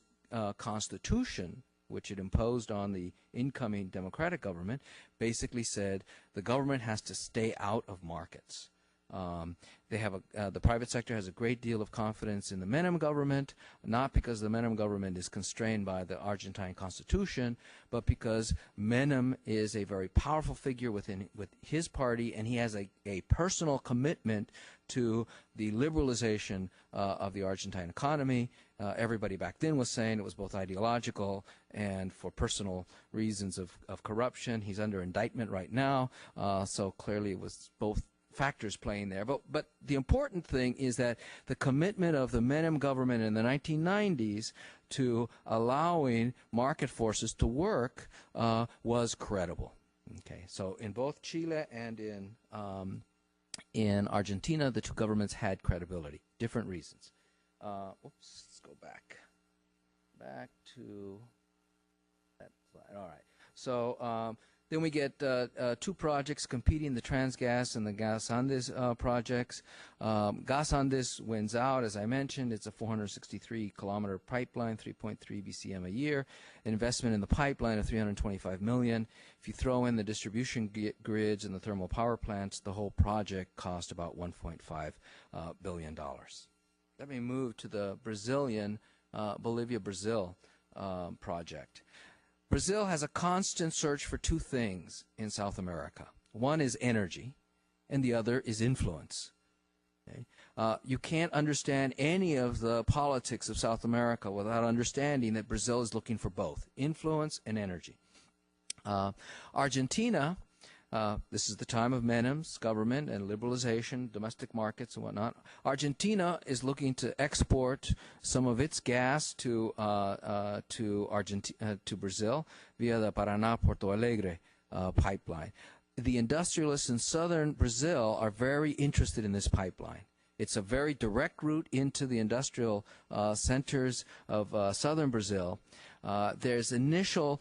constitution, which it imposed on the incoming democratic government, basically said the government has to stay out of markets. The private sector has a great deal of confidence in the Menem government, not because the Menem government is constrained by the Argentine constitution, but because Menem is a very powerful figure with his party, and he has a personal commitment to the liberalization of the Argentine economy. Everybody back then was saying it was both ideological and for personal reasons of corruption. He's under indictment right now, so clearly it was both factors playing there. But the important thing is that the commitment of the Menem government in the 1990s to allowing market forces to work was credible. Okay, so in both Chile and in Argentina, the two governments had credibility, different reasons. Let's go back to that slide. All right. So Then we get two projects competing, the Transgas and the Gas Andes projects. Gas Andes wins out, as I mentioned. It's a 463-kilometer pipeline, 3.3 BCM a year. Investment in the pipeline of $325 million. If you throw in the distribution grids and the thermal power plants, the whole project cost about $1.5 billion. Let me move to the Brazilian, Bolivia-Brazil project. Brazil has a constant search for two things in South America. One is energy, and the other is influence. Okay? You can't understand any of the politics of South America without understanding that Brazil is looking for both, influence and energy. Argentina, this is the time of Menem's government and liberalization, domestic markets and whatnot. Argentina is looking to export some of its gas to Brazil via the Paraná-Porto Alegre pipeline. The industrialists in southern Brazil are very interested in this pipeline. It's a very direct route into the industrial centers of southern Brazil. There's initial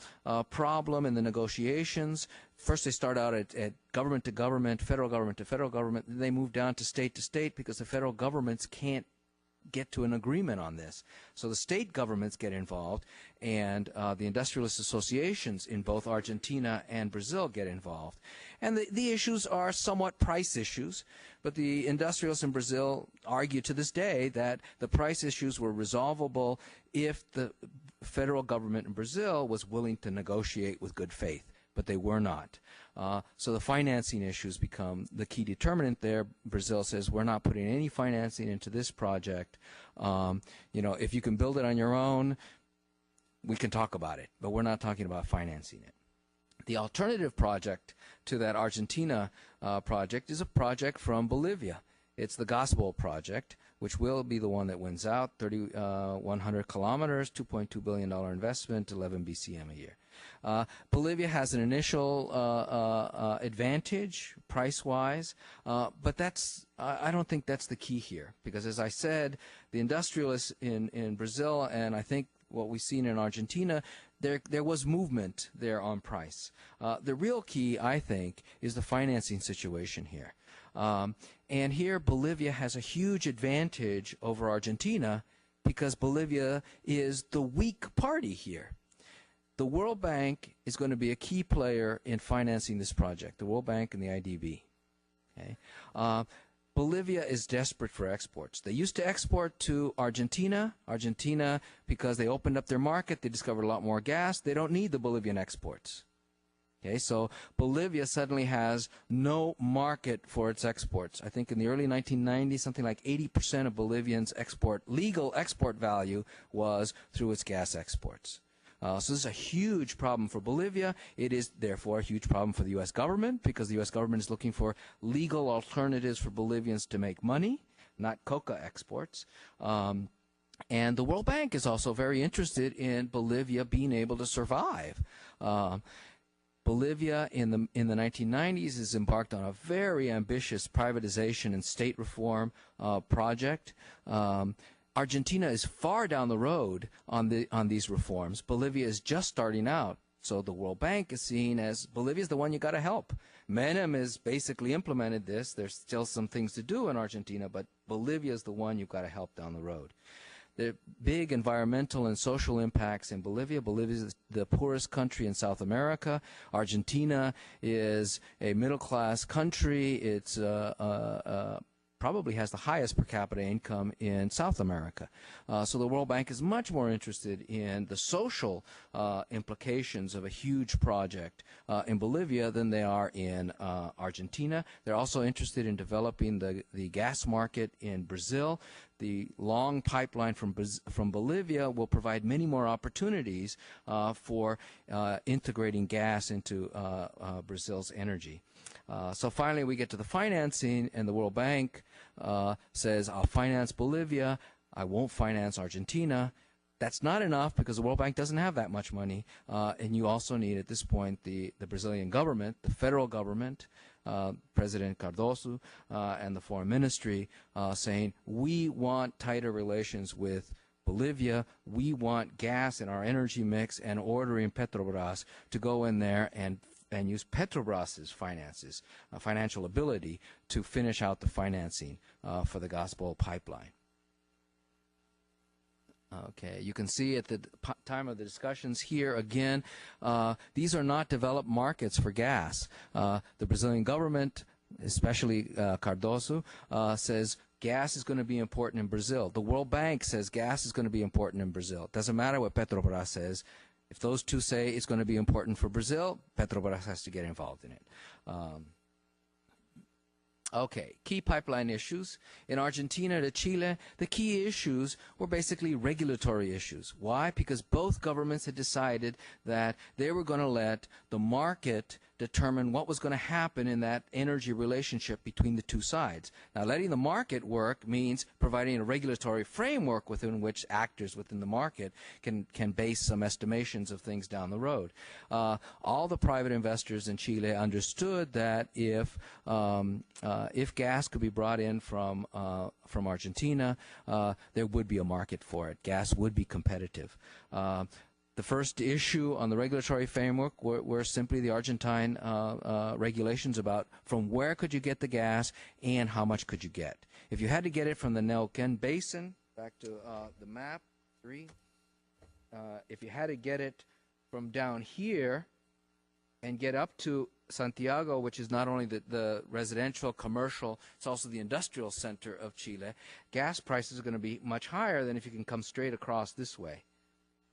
problem in the negotiations. First they start out at government to government, federal government to federal government. Then they move down to state because the federal governments can't get to an agreement on this. So the state governments get involved, and the industrialist associations in both Argentina and Brazil get involved. And the issues are somewhat price issues, but the industrialists in Brazil argue to this day that the price issues were resolvable if the federal government in Brazil was willing to negotiate with good faith, but they were not. So the financing issues become the key determinant there. Brazil says, we're not putting any financing into this project. If you can build it on your own, we can talk about it, but we're not talking about financing it. The alternative project to that Argentina project is a project from Bolivia. It's the Gospel project, which will be the one that wins out, 3,100 kilometers, $2.2 billion investment, 11 BCM a year. Bolivia has an initial advantage price-wise, but I don't think that's the key here, because as I said, the industrialists in Brazil, and I think what we've seen in Argentina, there was movement there on price. The real key, I think, is the financing situation here. And here Bolivia has a huge advantage over Argentina because Bolivia is the weak party here. The World Bank is going to be a key player in financing this project, the World Bank and the IDB. Okay? Bolivia is desperate for exports. They used to export to Argentina. Argentina, because they opened up their market, they discovered a lot more gas. They don't need the Bolivian exports. Okay, so Bolivia suddenly has no market for its exports. I think in the early 1990s, something like 80% of Bolivians' legal export value was through its gas exports. So this is a huge problem for Bolivia. It is, therefore, a huge problem for the U.S. government because the U.S. government is looking for legal alternatives for Bolivians to make money, not coca exports. And the World Bank is also very interested in Bolivia being able to survive. Bolivia in the 1990s has embarked on a very ambitious privatization and state reform project. Argentina is far down the road on these reforms. Bolivia is just starting out. So the World Bank is seen as Bolivia is the one you got to help. Menem has basically implemented this. There's still some things to do in Argentina, but Bolivia is the one you've got to help down the road. The big environmental and social impacts in Bolivia. Bolivia is the poorest country in South America. Argentina is a middle-class country. It's probably has the highest per capita income in South America. So the World Bank is much more interested in the social implications of a huge project in Bolivia than they are in Argentina. They're also interested in developing the gas market in Brazil. The long pipeline from Bolivia will provide many more opportunities for integrating gas into Brazil's energy. So finally we get to the financing, and the World Bank says, I'll finance Bolivia, I won't finance Argentina. That's not enough because the World Bank doesn't have that much money, and you also need at this point the Brazilian government, the federal government, President Cardoso and the Foreign Ministry saying, we want tighter relations with Bolivia, we want gas in our energy mix, and ordering Petrobras to go in there and use Petrobras's finances, financial ability, to finish out the financing for the Gaspol pipeline. Okay, you can see at the time of the discussions here again, these are not developed markets for gas. The Brazilian government, especially Cardoso, says gas is going to be important in Brazil. The World Bank says gas is going to be important in Brazil. It doesn't matter what Petrobras says. If those two say it's going to be important for Brazil, Petrobras has to get involved in it. Okay, key pipeline issues. In Argentina to Chile, the key issues were basically regulatory issues. Why? Because both governments had decided that they were going to let the market determine what was going to happen in that energy relationship between the two sides. Now, letting the market work means providing a regulatory framework within which actors within the market can base some estimations of things down the road. All the private investors in Chile understood that if gas could be brought in from Argentina, there would be a market for it. Gas would be competitive. The first issue on the regulatory framework were simply the Argentine regulations about from where could you get the gas and how much could you get. If you had to get it from the Neuquén Basin, back to the map 3, if you had to get it from down here and get up to Santiago, which is not only the residential, commercial, it's also the industrial center of Chile, gas prices are going to be much higher than if you can come straight across this way.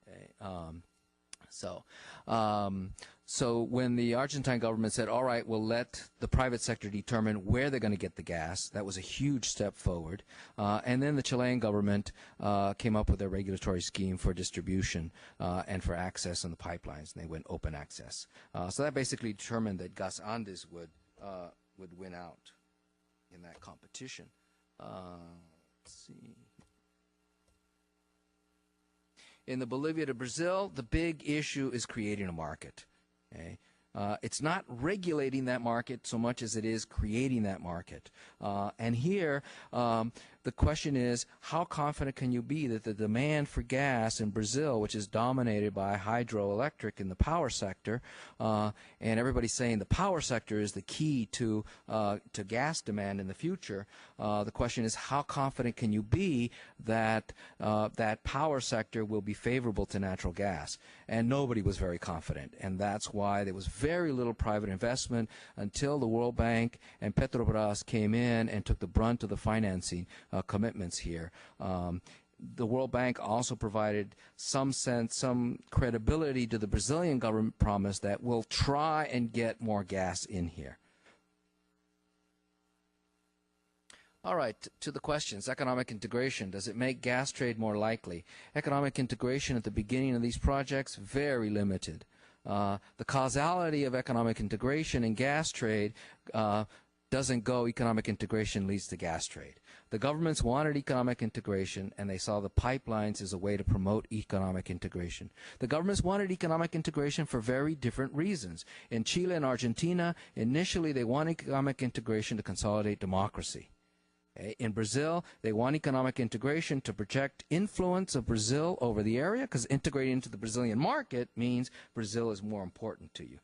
Okay. So when the Argentine government said, all right, we'll let the private sector determine where they're going to get the gas, that was a huge step forward. And then the Chilean government came up with a regulatory scheme for distribution and for access on the pipelines, and they went open access. So that basically determined that Gas Andes would win out in that competition. Let's see. In the Bolivia to Brazil, the big issue is creating a market. Okay? It's not regulating that market so much as it is creating that market. And here, the question is, how confident can you be that the demand for gas in Brazil, which is dominated by hydroelectric in the power sector, and everybody's saying the power sector is the key to gas demand in the future, the question is, how confident can you be that that power sector will be favorable to natural gas? And nobody was very confident, and that's why there was very little private investment until the World Bank and Petrobras came in and took the brunt of the financing commitments here. The World Bank also provided some sense, some credibility to the Brazilian government promise that we'll try and get more gas in here. All right, to the questions. Economic integration. Does it make gas trade more likely? Economic integration at the beginning of these projects, very limited. The causality of economic integration and gas trade doesn't go economic integration leads to gas trade. The governments wanted economic integration, and they saw the pipelines as a way to promote economic integration. The governments wanted economic integration for very different reasons. In Chile and Argentina, initially they wanted economic integration to consolidate democracy. In Brazil, they want economic integration to project influence of Brazil over the area, because integrating into the Brazilian market means Brazil is more important to you,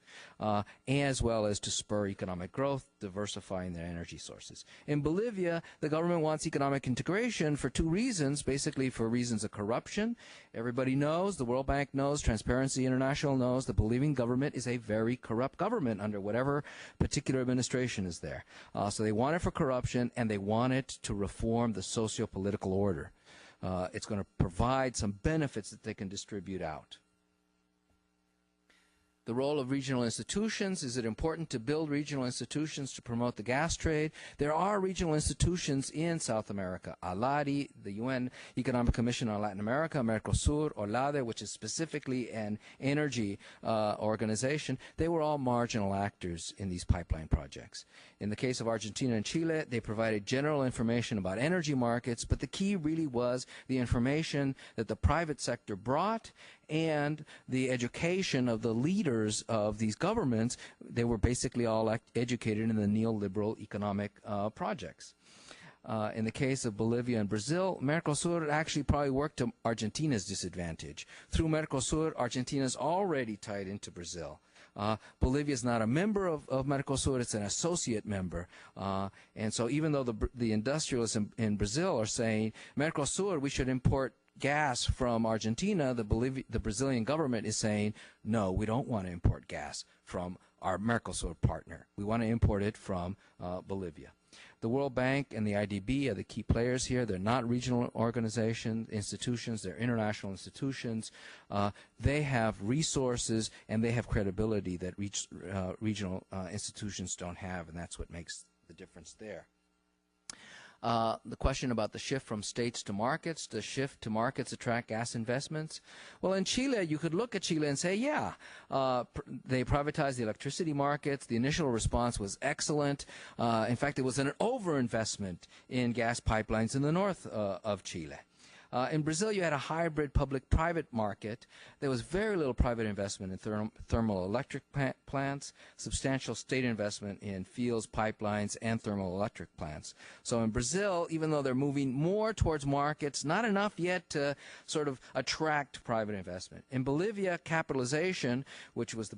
as well as to spur economic growth, diversifying their energy sources. In Bolivia, the government wants economic integration for two reasons, basically for reasons of corruption. Everybody knows, the World Bank knows, Transparency International knows, the Bolivian government is a very corrupt government under whatever particular administration is there. So they want it for corruption, and they want it to reform the socio-political order. It's going to provide some benefits that they can distribute out. The role of regional institutions. Is it important to build regional institutions to promote the gas trade? There are regional institutions in South America. ALADI, the UN Economic Commission on Latin America, Mercosur, OLADE, which is specifically an energy organization. They were all marginal actors in these pipeline projects. In the case of Argentina and Chile, they provided general information about energy markets, but the key really was the information that the private sector brought and the education of the leaders of these governments. They were basically all educated in the neoliberal economic projects. In the case of Bolivia and Brazil, Mercosur actually probably worked to Argentina's disadvantage. Through Mercosur, Argentina is already tied into Brazil. Bolivia is not a member of Mercosur, it's an associate member. And so even though the industrialists in Brazil are saying, Mercosur, we should import gas from Argentina, the Brazilian government is saying, no, we don't want to import gas from our Mercosur partner. We want to import it from Bolivia. The World Bank and the IDB are the key players here. They're not regional organizations, institutions. They're international institutions. They have resources and they have credibility that regional institutions don't have, and that's what makes the difference there. The question about the shift from states to markets, the shift to markets attract gas investments. Well, in Chile, you could look at Chile and say, yeah, they privatized the electricity markets. The initial response was excellent. In fact, it was an overinvestment in gas pipelines in the north of Chile. In Brazil, you had a hybrid public-private market. There was very little private investment in thermal electric plants, substantial state investment in fields, pipelines, and thermal electric plants. So in Brazil, even though they're moving more towards markets, not enough yet to sort of attract private investment. In Bolivia, capitalization, which was the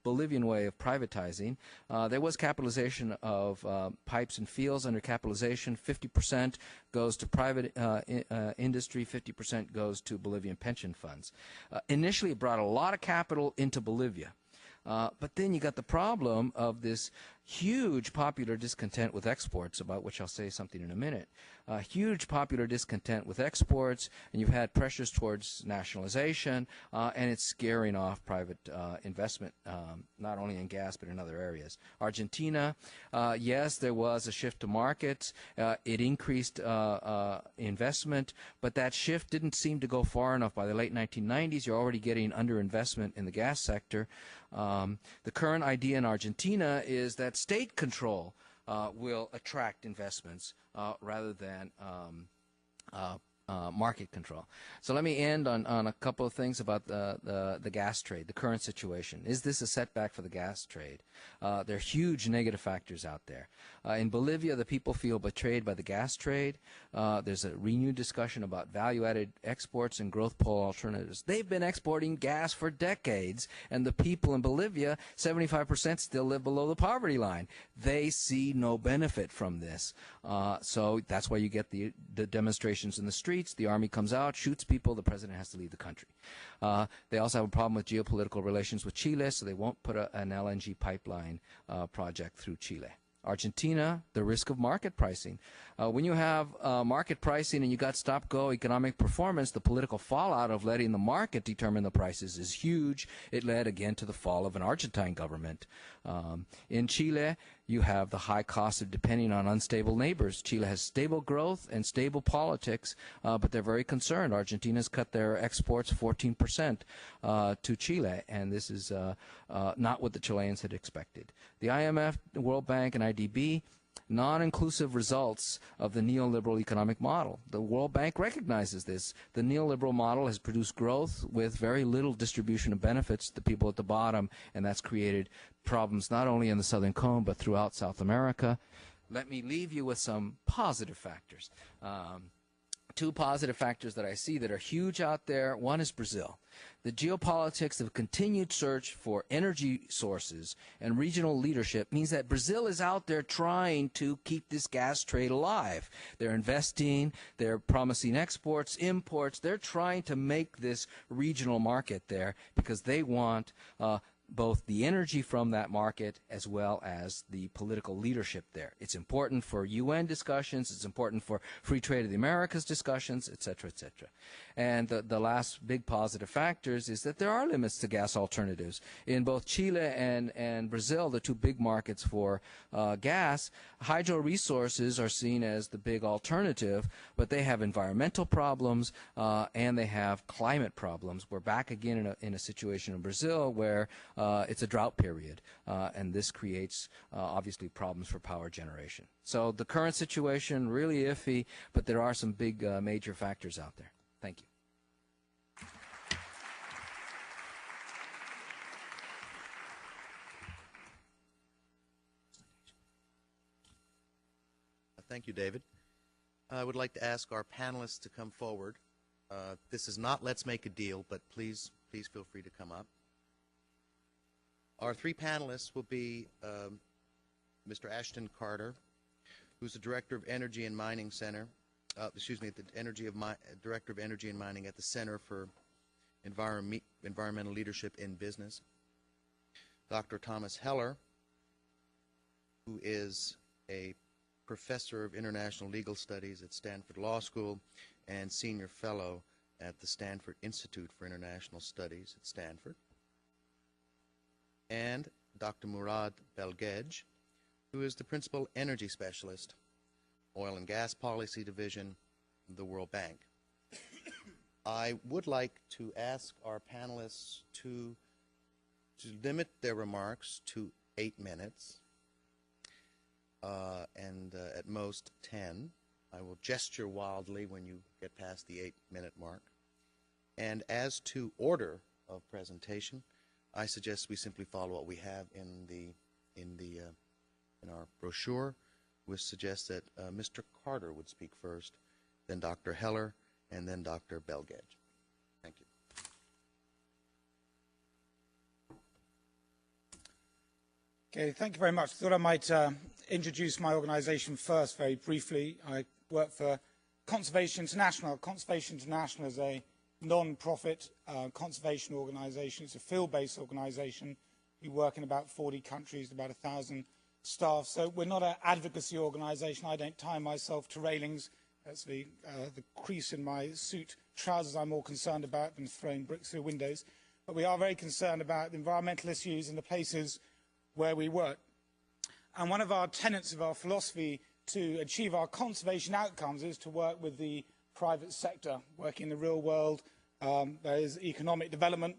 Bolivian way of privatizing, there was capitalization of pipes and fields under capitalization. 50% goes to private industry, 50% goes to Bolivian pension funds. Initially, it brought a lot of capital into Bolivia. But then you got the problem of this huge popular discontent with exports, about which I'll say something in a minute. Huge popular discontent with exports, and you've had pressures towards nationalization, and it's scaring off private investment, not only in gas but in other areas. Argentina, yes, there was a shift to markets. It increased investment, but that shift didn't seem to go far enough. By the late 1990s, you're already getting underinvestment in the gas sector. The current idea in Argentina is that state control will attract investments rather than market control. So let me end on a couple of things about the gas trade, the current situation. Is this a setback for the gas trade? There are huge negative factors out there. In Bolivia, the people feel betrayed by the gas trade. There's a renewed discussion about value-added exports and growth pole alternatives. They've been exporting gas for decades, and the people in Bolivia, 75% still live below the poverty line. They see no benefit from this. So that's why you get the demonstrations in the streets. The army comes out, shoots people, the president has to leave the country. They also have a problem with geopolitical relations with Chile, so they won't put an LNG pipeline project through Chile. Argentina, the risk of market pricing. When you have market pricing and you got stop-go economic performance, the political fallout of letting the market determine the prices is huge. It led again to the fall of an Argentine government. In Chile, you have the high cost of depending on unstable neighbors. Chile has stable growth and stable politics, but they're very concerned. Argentina's cut their exports 14% to Chile, and this is not what the Chileans had expected. The IMF, the World Bank, and IDB, non-inclusive results of the neoliberal economic model. The World Bank recognizes this. The neoliberal model has produced growth with very little distribution of benefits to the people at the bottom, and that's created problems not only in the Southern Cone but throughout South America. Let me leave you with some positive factors. Two positive factors that I see that are huge out there. One is Brazil. The geopolitics of continued search for energy sources and regional leadership means that Brazil is out there trying to keep this gas trade alive. They're investing, they're promising exports, imports. They're trying to make this regional market there because they want both the energy from that market as well as the political leadership there. It's important for UN discussions, it's important for free trade of the Americas discussions, et cetera, et cetera. And the last big positive factors is that there are limits to gas alternatives. In both Chile and Brazil, the two big markets for gas, hydro resources are seen as the big alternative, but they have environmental problems and they have climate problems. We're back again in a situation in Brazil where it's a drought period, and this creates obviously problems for power generation. So the current situation, really iffy, but there are some big major factors out there. Thank you. Thank you, David. I would like to ask our panelists to come forward. This is not Let's Make a Deal, but please feel free to come up. Our three panelists will be Mr. Ashton Carter, who's the Director of Energy and Mining Center, Director of Energy and Mining at the Center for Environmental Leadership in Business. Dr. Thomas Heller, who is a Professor of International Legal Studies at Stanford Law School and Senior Fellow at the Stanford Institute for International Studies at Stanford. And Dr. Murad Belgej, who is the Principal Energy Specialist, Oil and Gas Policy Division, the World Bank. I would like to ask our panelists to limit their remarks to 8 minutes, and at most 10. I will gesture wildly when you get past the 8-minute mark. And as to order of presentation, I suggest we simply follow what we have in our brochure, which suggests that Mr. Carter would speak first, then Dr. Heller, and then Dr. Belgej. Thank you. Okay, thank you very much. I thought I might introduce my organization first very briefly. I work for Conservation International. Conservation International is a non-profit conservation organization. It's a field-based organization. We work in about 40 countries, about 1,000 staff. So we're not an advocacy organization. I don't tie myself to railings. That's the crease in my suit trousers I'm more concerned about than throwing bricks through windows. But we are very concerned about the environmental issues in the places where we work. And one of our tenets of our philosophy to achieve our conservation outcomes is to work with the private sector, working in the real world. There is economic development,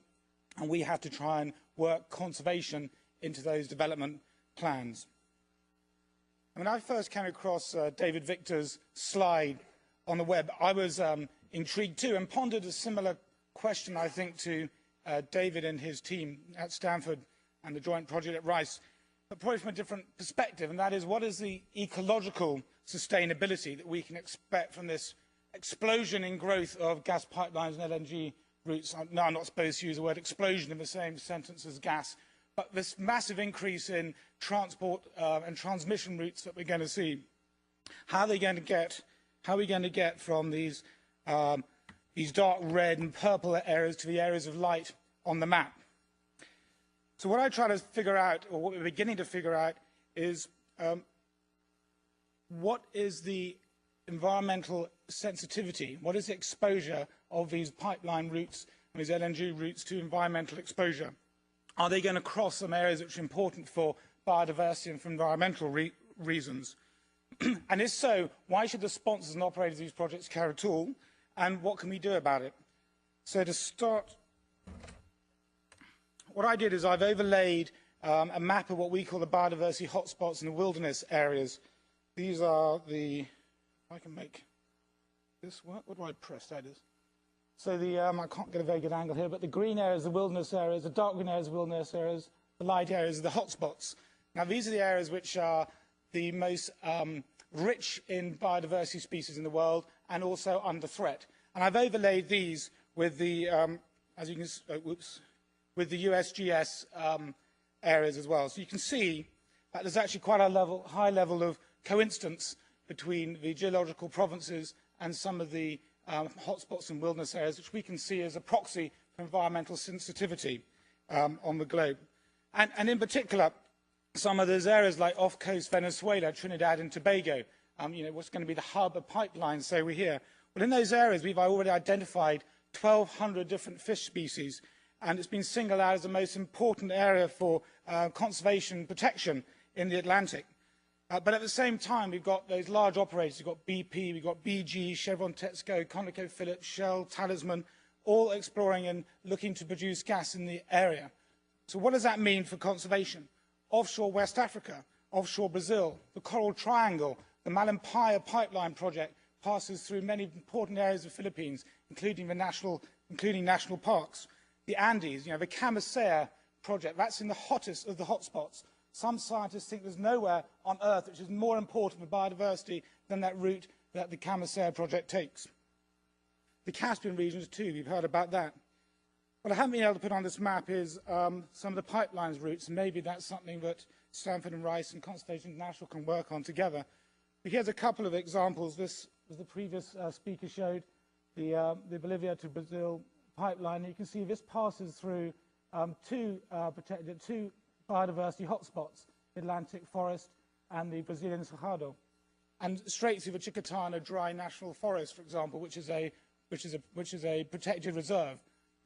and we have to try and work conservation into those development plans. When I first came across David Victor's slide on the web, I was intrigued too and pondered a similar question, I think, to David and his team at Stanford and the joint project at Rice, but probably from a different perspective, and that is, what is the ecological sustainability that we can expect from this explosion in growth of gas pipelines and LNG routes? No, I'm not supposed to use the word explosion in the same sentence as gas, but this massive increase in transport and transmission routes that we're going to see. How are we going to get from these dark red and purple areas to the areas of light on the map? So what I try to figure out, or what we're beginning to figure out, is what is the environmental sensitivity? What is the exposure of these pipeline routes and these LNG routes to environmental exposure? Are they going to cross some areas which are important for biodiversity and for environmental reasons? And if so, why should the sponsors and operators of these projects care at all? And what can we do about it? So to start, what I did is I've overlaid a map of what we call the biodiversity hotspots in the wilderness areas. These are the, if I can make this work, what do I press? That is. So the, I can't get a very good angle here, but the green areas are the wilderness areas, the dark green areas are the wilderness areas, the light areas are the hotspots. Now these are the areas which are the most rich in biodiversity species in the world and also under threat. And I've overlaid these with the, as you can, with the USGS areas as well. So you can see that there's actually quite a high level of coincidence between the geological provinces and some of the hotspots and wilderness areas, which we can see as a proxy for environmental sensitivity on the globe. And in particular, some of those areas like off-coast Venezuela, Trinidad and Tobago, you know, what's going to be the hub of pipelines, say we're here. Well, in those areas, we've already identified 1,200 different fish species, and it's been singled out as the most important area for conservation protection in the Atlantic. But at the same time, we've got those large operators. We've got BP, we've got BG, Chevron, Texaco, ConocoPhillips, Shell, Talisman, all exploring and looking to produce gas in the area. So what does that mean for conservation? Offshore West Africa, offshore Brazil, the Coral Triangle, the Malampaya pipeline project passes through many important areas of the Philippines, including national parks. The Andes, you know, the Camisea project, that's in the hottest of the hotspots. Some scientists think there's nowhere on Earth which is more important for biodiversity than that route that the Camisea project takes. The Caspian regions too, we've heard about that. What I haven't been able to put on this map is some of the pipelines routes, and maybe that's something that Stanford and Rice and Constellation International can work on together. But here's a couple of examples. This, as the previous speaker showed, the Bolivia to Brazil pipeline. You can see this passes through two biodiversity hotspots, the Atlantic forest and the Brazilian Cerrado, and straight through the Chicotana Dry National Forest, for example, which is a protected reserve.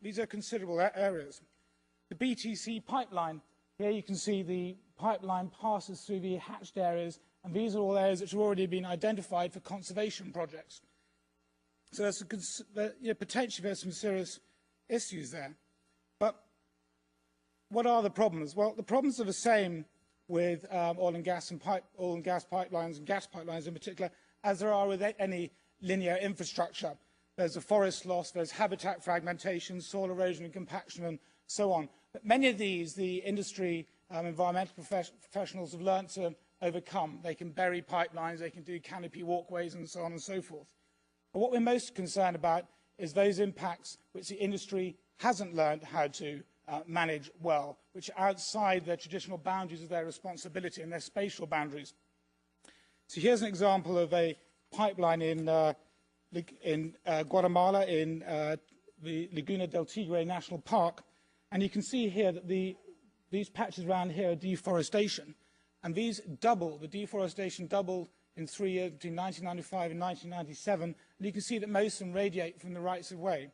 These are considerable areas. The BTC pipeline, here you can see the pipeline passes through the hatched areas, and these are all areas which have already been identified for conservation projects. So potentially there's some serious issues there. But what are the problems? Well, the problems are the same with oil and gas pipelines and gas pipelines in particular, as there are with any linear infrastructure. There's a forest loss, there's habitat fragmentation, soil erosion and compaction, and so on. But many of these, the industry, environmental professionals have learned to overcome. They can bury pipelines, they can do canopy walkways, and so on and so forth. But what we're most concerned about is those impacts which the industry hasn't learned how to manage well, which are outside the traditional boundaries of their responsibility and their spatial boundaries. So here's an example of a pipeline in Guatemala, in the Laguna del Tigre National Park. And you can see here that these patches around here are deforestation. And these the deforestation doubled in 3 years between 1995 and 1997. And you can see that most of them radiate from the rights of way.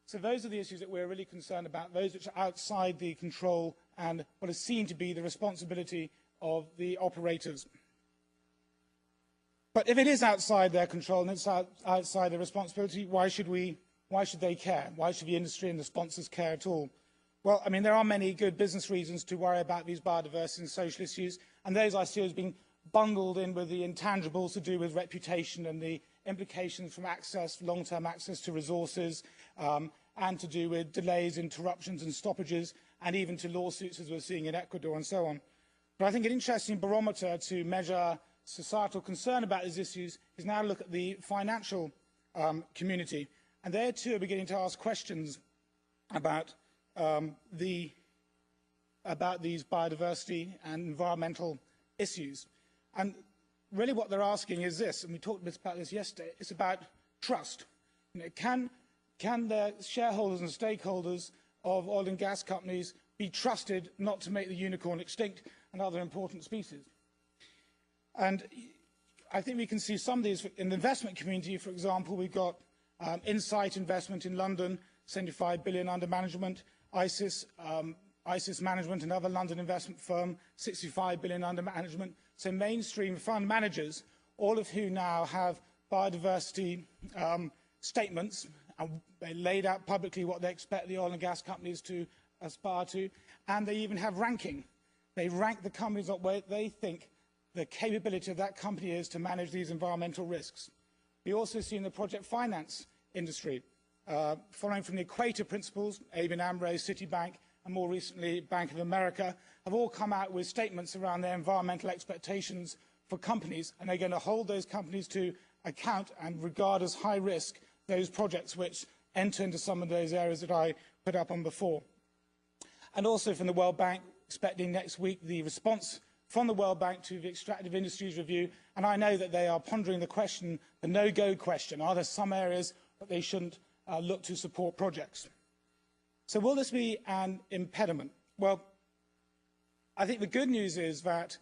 So those are the issues that we're really concerned about, those which are outside the control and what is seen to be the responsibility of the operators. But if it is outside their control and it's outside their responsibility, why should they care? Why should the industry and the sponsors care at all? Well, I mean, there are many good business reasons to worry about these biodiversity and social issues, and those I see as being bundled in with the intangibles to do with reputation and the implications from access, long-term access to resources, and to do with delays, interruptions and stoppages, and even to lawsuits as we're seeing in Ecuador and so on. But I think an interesting barometer to measure societal concern about these issues is now to look at the financial community. And they too are beginning to ask questions about these biodiversity and environmental issues. And really what they're asking is this, and we talked a bit about this yesterday, it's about trust. You know, can the shareholders and stakeholders of oil and gas companies be trusted not to make the unicorn extinct and other important species? And I think we can see some of these in the investment community. For example, we've got Insight Investment in London, 75 billion under management, ISIS Management, another London investment firm, 65 billion under management. So mainstream fund managers, all of who now have biodiversity statements, and they laid out publicly what they expect the oil and gas companies to aspire to, and they even have ranking. They rank the companies on where they think the capability of that company is to manage these environmental risks. We also see in the project finance industry, following from the Equator principles, ABN AMRO, Citibank, and more recently Bank of America, have all come out with statements around their environmental expectations for companies, and they're going to hold those companies to account and regard as high risk those projects which enter into some of those areas that I put up on before. And also from the World Bank, expecting next week the response from the World Bank to the Extractive Industries Review, and I know that they are pondering the question, the no-go question. Are there some areas that they shouldn't look to support projects? So will this be an impediment? Well, I think the good news is that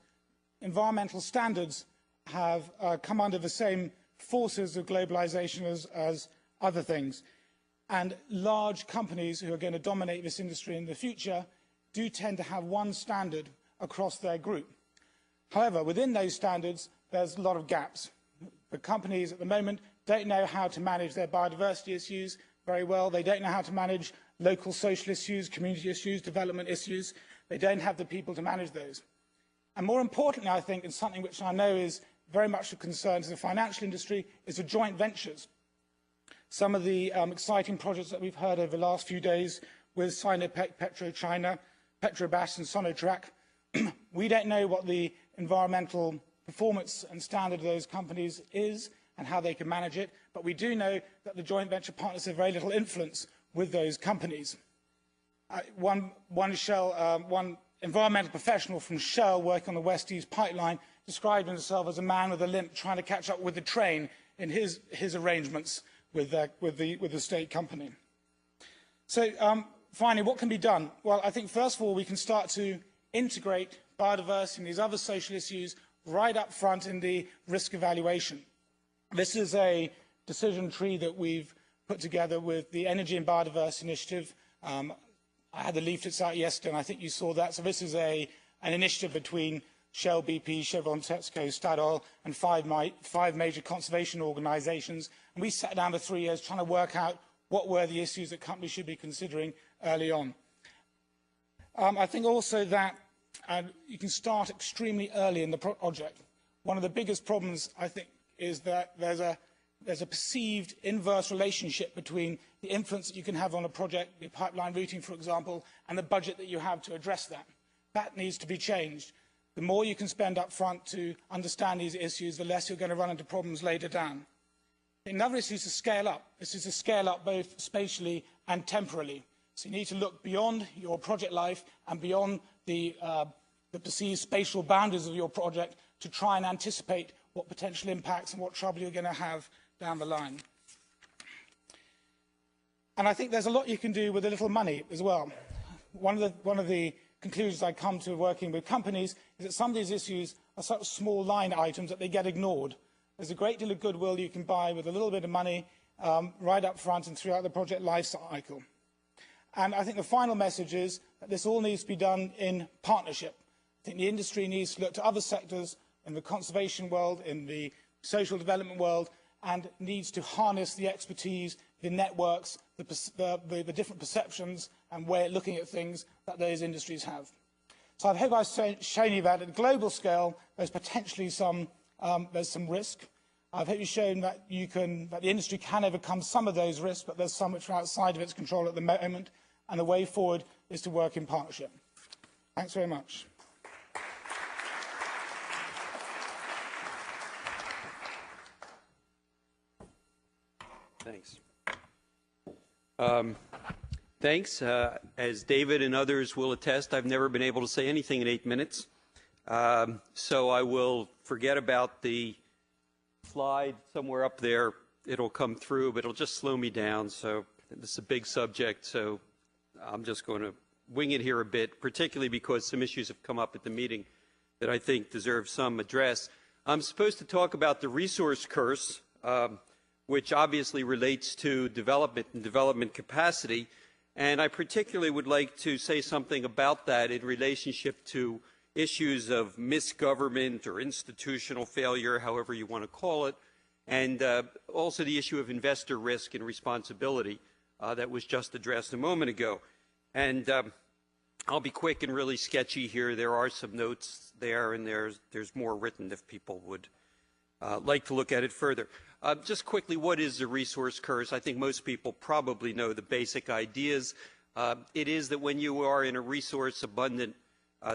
environmental standards have come under the same forces of globalization as other things. And large companies who are going to dominate this industry in the future do tend to have one standard across their group. However, within those standards, there's a lot of gaps. The companies at the moment don't know how to manage their biodiversity issues very well. They don't know how to manage local social issues, community issues, development issues. They don't have the people to manage those. And more importantly, I think, and something which I know is very much a concern to the financial industry, is the joint ventures. Some of the exciting projects that we've heard over the last few days with Sinopec, PetroChina, Petrobras and Sonatrach, we don't know what the environmental performance and standard of those companies is and how they can manage it, but we do know that the joint venture partners have very little influence with those companies. one environmental professional from Shell working on the West East pipeline described himself as a man with a limp trying to catch up with the train in his arrangements with the state company. So finally, what can be done? Well, I think first of all we can start to integrate biodiversity and these other social issues right up front in the risk evaluation. This is a decision tree that we've put together with the Energy and Biodiversity Initiative. I had the leaflets out yesterday, and I think you saw that. So this is an initiative between Shell, BP, Chevron, Texaco, Statoil, and five major conservation organisations. And we sat down for 3 years trying to work out what were the issues that companies should be considering early on. I think also that you can start extremely early in the project. One of the biggest problems, I think, is that there's a perceived inverse relationship between the influence that you can have on a project, the pipeline routing, for example, and the budget that you have to address that. That needs to be changed. The more you can spend up front to understand these issues, the less you're going to run into problems later down. Another issue is to scale up. This is to scale up both spatially and temporally. So you need to look beyond your project life and beyond the perceived spatial boundaries of your project to try and anticipate what potential impacts and what trouble you're going to have down the line. And I think there's a lot you can do with a little money as well. One of the conclusions I come to working with companies is that some of these issues are such small line items that they get ignored. There's a great deal of goodwill you can buy with a little bit of money right up front and throughout the project life cycle. And I think the final message is that this all needs to be done in partnership. I think the industry needs to look to other sectors in the conservation world, in the social development world, and needs to harness the expertise, the networks, the different perceptions and way of looking at things that those industries have. So I hope I've shown you that at a global scale, there's potentially some risk. I hope you've shown that that the industry can overcome some of those risks, but there's some which are outside of its control at the moment, and the way forward is to work in partnership. Thanks very much. Thanks. Thanks. As David and others will attest, I've never been able to say anything in 8 minutes. So I will forget about the slide somewhere up there. It'll come through, but it'll just slow me down. So this is a big subject, so I'm just going to wing it here a bit, particularly because some issues have come up at the meeting that I think deserve some address. I'm supposed to talk about the resource curse, which obviously relates to development and development capacity. And I particularly would like to say something about that in relationship to issues of misgovernment or institutional failure, however you want to call it, and also the issue of investor risk and responsibility that was just addressed a moment ago. And I'll be quick and really sketchy here. There are some notes there, and there's more written if people would like to look at it further. Just quickly, what is the resource curse? I think most people probably know the basic ideas. It is that when you are in a resource-abundant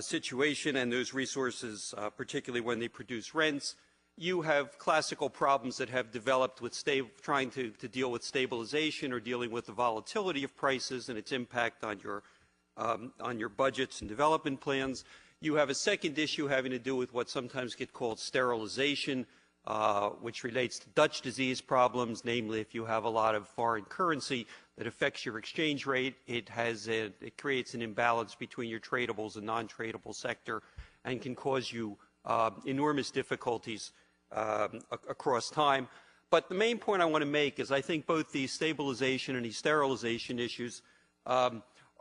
situation, and those resources, particularly when they produce rents, you have classical problems that have developed with trying to deal with stabilization or dealing with the volatility of prices and its impact on your budgets and development plans. You have a second issue having to do with what sometimes get called sterilization, which relates to Dutch disease problems, namely if you have a lot of foreign currency that affects your exchange rate, it creates an imbalance between your tradables and non-tradable sector and can cause you enormous difficulties across time. But the main point I want to make is I think both the stabilization and the sterilization issues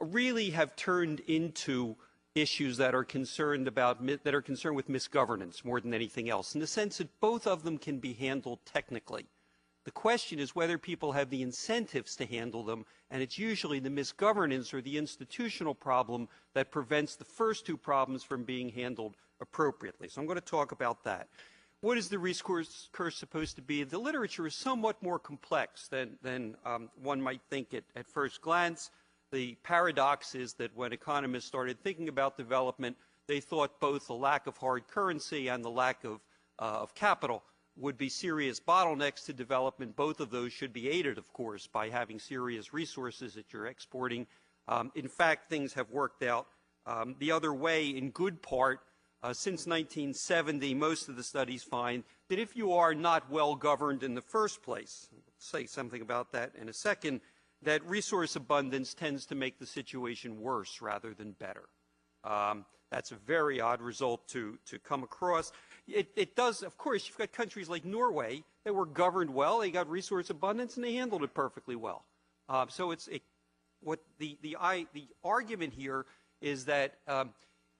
really have turned into issues that are concerned with misgovernance more than anything else, in the sense that both of them can be handled technically. The question is whether people have the incentives to handle them, and it's usually the misgovernance or the institutional problem that prevents the first two problems from being handled appropriately. So I'm going to talk about that. What is the resource curse supposed to be? The literature is somewhat more complex than one might think at first glance. The paradox is that when economists started thinking about development, they thought both the lack of hard currency and the lack of capital would be serious bottlenecks to development. Both of those should be aided, of course, by having serious resources that you're exporting In fact, things have worked out the other way in good part. Since 1970, most of the studies find that if you are not well governed in the first place, I'll say something about that in a second, that resource abundance tends to make the situation worse rather than better. That's a very odd result to come across. It does, of course, you've got countries like Norway that were governed well, they got resource abundance, and they handled it perfectly well. So the argument here is that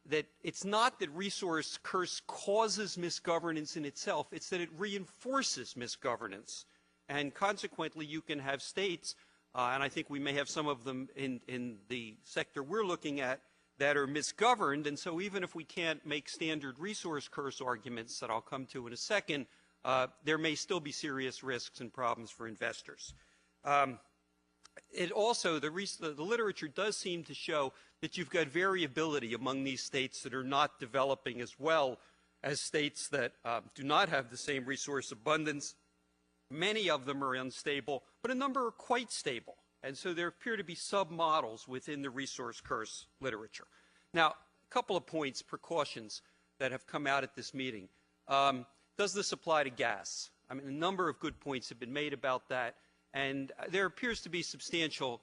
that it's not that resource curse causes misgovernance in itself, it's that it reinforces misgovernance. And consequently, you can have states, and I think we may have some of them in the sector we're looking at, that are misgoverned, and so even if we can't make standard resource curse arguments that I'll come to in a second, there may still be serious risks and problems for investors. It also, the literature does seem to show that you've got variability among these states that are not developing as well as states that do not have the same resource abundance. Many of them are unstable, but a number are quite stable. And so there appear to be submodels within the resource curse literature. Now, a couple of points, precautions that have come out at this meeting. Does this apply to gas? I mean, a number of good points have been made about that. And there appears to be substantial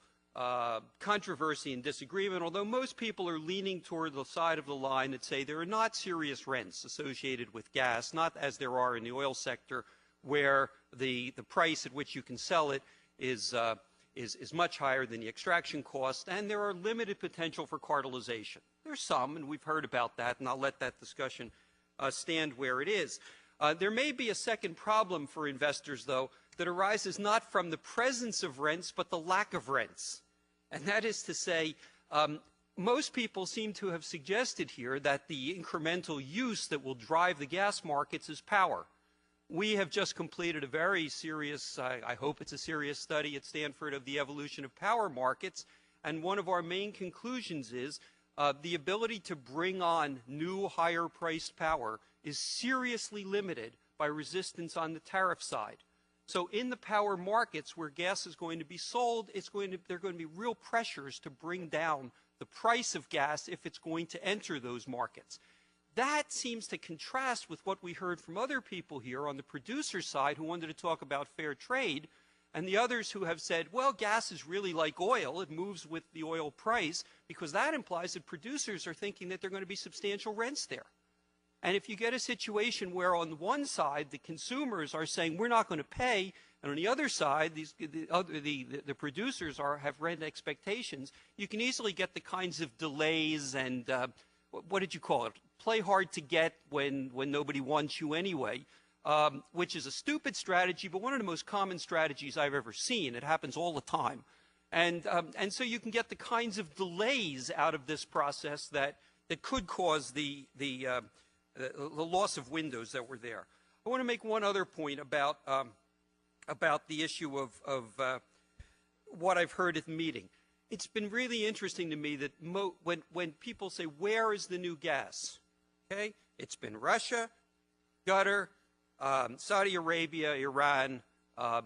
controversy and disagreement, although most people are leaning toward the side of the line that say there are not serious rents associated with gas, not as there are in the oil sector, where the price at which you can sell it is much higher than the extraction cost, and there are limited potential for cartelization. There's some, and we've heard about that, and I'll let that discussion stand where it is. There may be a second problem for investors, though, that arises not from the presence of rents, but the lack of rents. And that is to say, most people seem to have suggested here that the incremental use that will drive the gas markets is power. We have just completed a very serious, I hope it's a serious study at Stanford of the evolution of power markets, and one of our main conclusions is the ability to bring on new higher-priced power is seriously limited by resistance on the tariff side. So in the power markets where gas is going to be sold, there are going to be real pressures to bring down the price of gas if it's going to enter those markets. That seems to contrast with what we heard from other people here on the producer side who wanted to talk about fair trade, and the others who have said, well, gas is really like oil. It moves with the oil price, because that implies that producers are thinking that there are going to be substantial rents there. And if you get a situation where on one side the consumers are saying we're not going to pay, and on the other side the producers have rent expectations, you can easily get the kinds of delays and what did you call it? Play hard to get when nobody wants you anyway, which is a stupid strategy, but one of the most common strategies I've ever seen. It happens all the time, and so you can get the kinds of delays out of this process that could cause the loss of windows that were there. I want to make one other point about the issue of what I've heard at the meeting. It's been really interesting to me that when people say, where is the new gas? Okay, it's been Russia, Qatar, Saudi Arabia, Iran,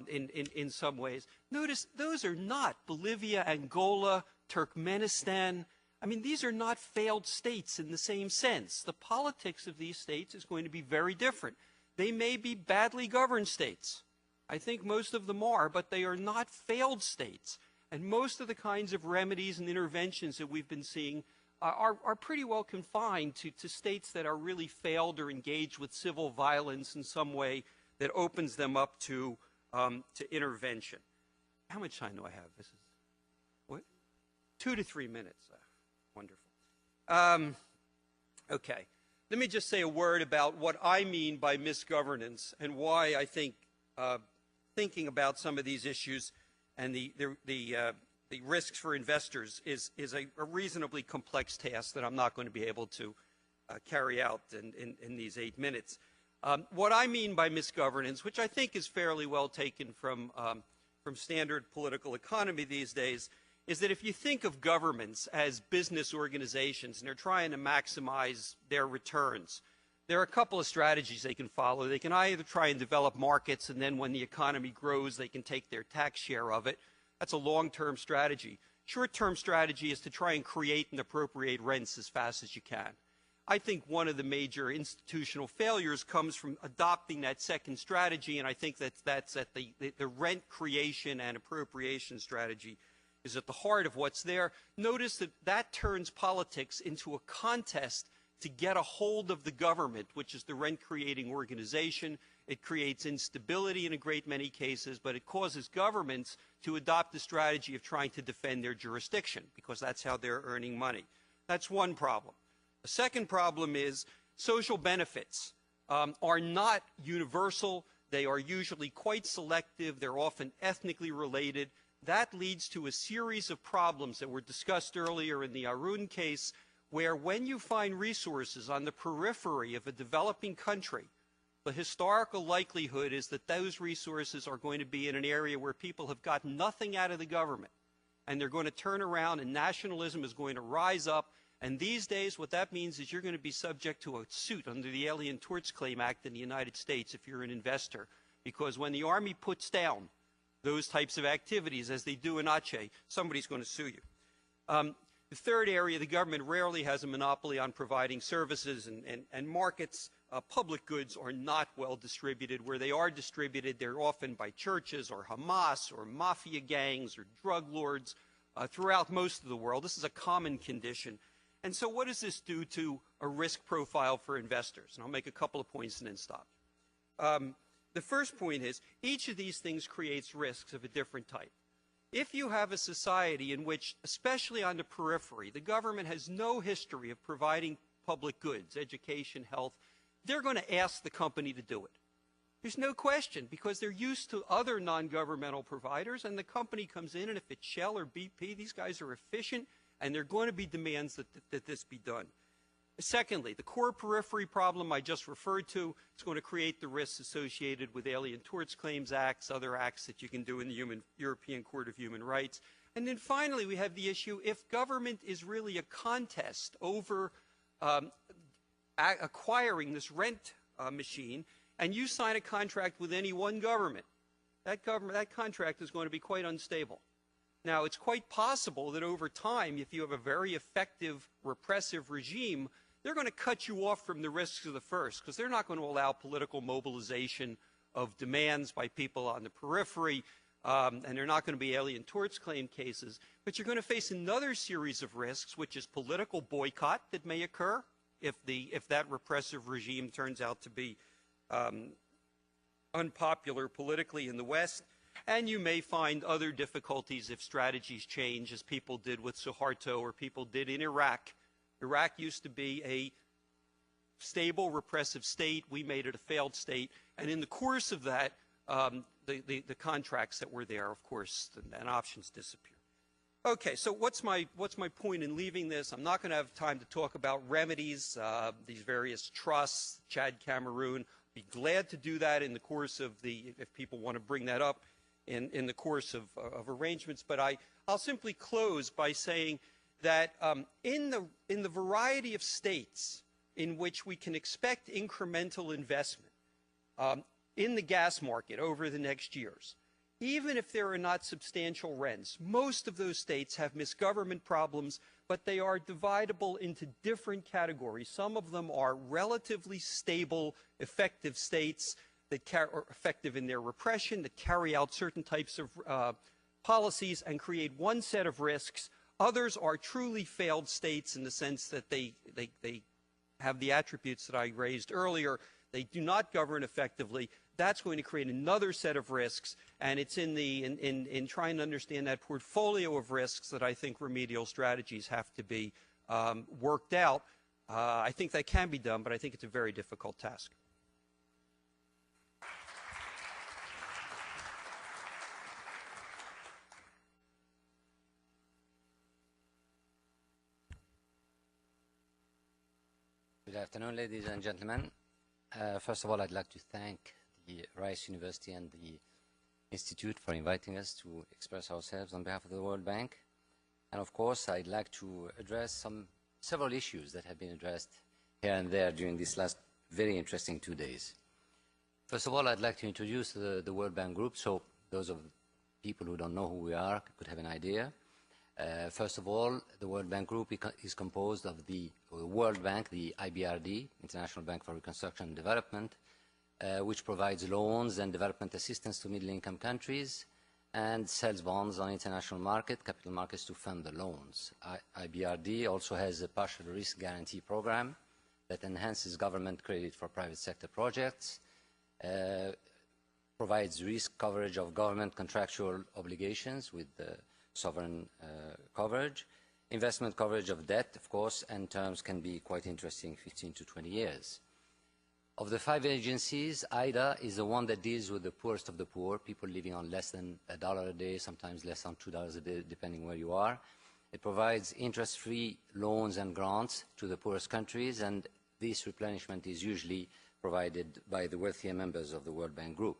in some ways. Notice those are not Bolivia, Angola, Turkmenistan. I mean, these are not failed states in the same sense. The politics of these states is going to be very different. They may be badly governed states. I think most of them are, but they are not failed states. And most of the kinds of remedies and interventions that we've been seeing are pretty well confined to states that are really failed or engaged with civil violence in some way that opens them up to intervention. How much time do I have? This is what? 2 to 3 minutes. Wonderful. Okay. Let me just say a word about what I mean by misgovernance and why I think thinking about some of these issues and the risks for investors is a reasonably complex task that I'm not going to be able to carry out in these 8 minutes. What I mean by misgovernance, which I think is fairly well taken from standard political economy these days, is that if you think of governments as business organizations and they're trying to maximize their returns, there are a couple of strategies they can follow. They can either try and develop markets, and then when the economy grows, they can take their tax share of it. That's a long-term strategy. Short-term strategy is to try and create and appropriate rents as fast as you can. I think one of the major institutional failures comes from adopting that second strategy, and I think that's at the rent creation and appropriation strategy is at the heart of what's there. Notice that turns politics into a contest to get a hold of the government, which is the rent-creating organization. It creates instability in a great many cases, but it causes governments to adopt the strategy of trying to defend their jurisdiction, because that's how they're earning money. That's one problem. The second problem is social benefits are not universal. They are usually quite selective. They're often ethnically related. That leads to a series of problems that were discussed earlier in the Arun case, where when you find resources on the periphery of a developing country, the historical likelihood is that those resources are going to be in an area where people have gotten nothing out of the government, and they're going to turn around and nationalism is going to rise up. And these days, what that means is you're going to be subject to a suit under the Alien Torts Claim Act in the United States if you're an investor, because when the Army puts down those types of activities, as they do in Aceh, somebody's going to sue you. The third area, the government rarely has a monopoly on providing services and markets. Public goods are not well distributed. Where they are distributed, they're often by churches or Hamas or mafia gangs or drug lords throughout most of the world. This is a common condition. And so what does this do to a risk profile for investors? And I'll make a couple of points and then stop. The first point is each of these things creates risks of a different type. If you have a society in which, especially on the periphery, the government has no history of providing public goods, education, health, they're going to ask the company to do it. There's no question, because they're used to other non-governmental providers, and the company comes in, and if it's Shell or BP, these guys are efficient, and there are going to be demands that this be done. Secondly, the core periphery problem I just referred to is going to create the risks associated with Alien Torts Claims Acts, other acts that you can do in the European Court of Human Rights. And then finally, we have the issue, if government is really a contest over acquiring this rent machine, and you sign a contract with any one government, that contract is going to be quite unstable. Now, it's quite possible that over time, if you have a very effective repressive regime, they're going to cut you off from the risks of the first, because they're not going to allow political mobilization of demands by people on the periphery, and they're not going to be alien torts claim cases. But you're going to face another series of risks, which is political boycott that may occur if that repressive regime turns out to be unpopular politically in the West. And you may find other difficulties if strategies change, as people did with Suharto or people did in Iraq. Iraq used to be a stable, repressive state. We made it a failed state. And in the course of that, the contracts that were there, of course, and options disappeared. Okay, so what's my point in leaving this? I'm not going to have time to talk about remedies, these various trusts, Chad, Cameroon. Be glad to do that in the course of if people want to bring that up in the course of arrangements. But I'll simply close by saying that in the variety of states in which we can expect incremental investment in the gas market over the next years, even if there are not substantial rents, most of those states have misgovernment problems, but they are dividable into different categories. Some of them are relatively stable, effective states that are effective in their repression, that carry out certain types of policies and create one set of risks. Others are truly failed states in the sense that they have the attributes that I raised earlier. They do not govern effectively. That's going to create another set of risks, and it's in trying to understand that portfolio of risks that I think remedial strategies have to be worked out. I think that can be done, but I think it's a very difficult task. Good afternoon, ladies and gentlemen. First of all, I'd like to thank the Rice University and the Institute for inviting us to express ourselves on behalf of the World Bank. And of course, I'd like to address several issues that have been addressed here and there during these last very interesting 2 days. First of all, I'd like to introduce the World Bank Group, so those of people who don't know who we are could have an idea. First of all, the World Bank Group is composed of the World Bank, the IBRD, International Bank for Reconstruction and Development, which provides loans and development assistance to middle-income countries and sells bonds on international capital markets to fund the loans. IBRD also has a partial risk guarantee program that enhances government credit for private sector projects, provides risk coverage of government contractual obligations with sovereign coverage, investment coverage of debt, of course, and terms can be quite interesting, 15 to 20 years. Of the 5 agencies, IDA is the one that deals with the poorest of the poor, people living on less than $1 a day, sometimes less than $2 a day, depending where you are. It provides interest-free loans and grants to the poorest countries, and this replenishment is usually provided by the wealthier members of the World Bank Group.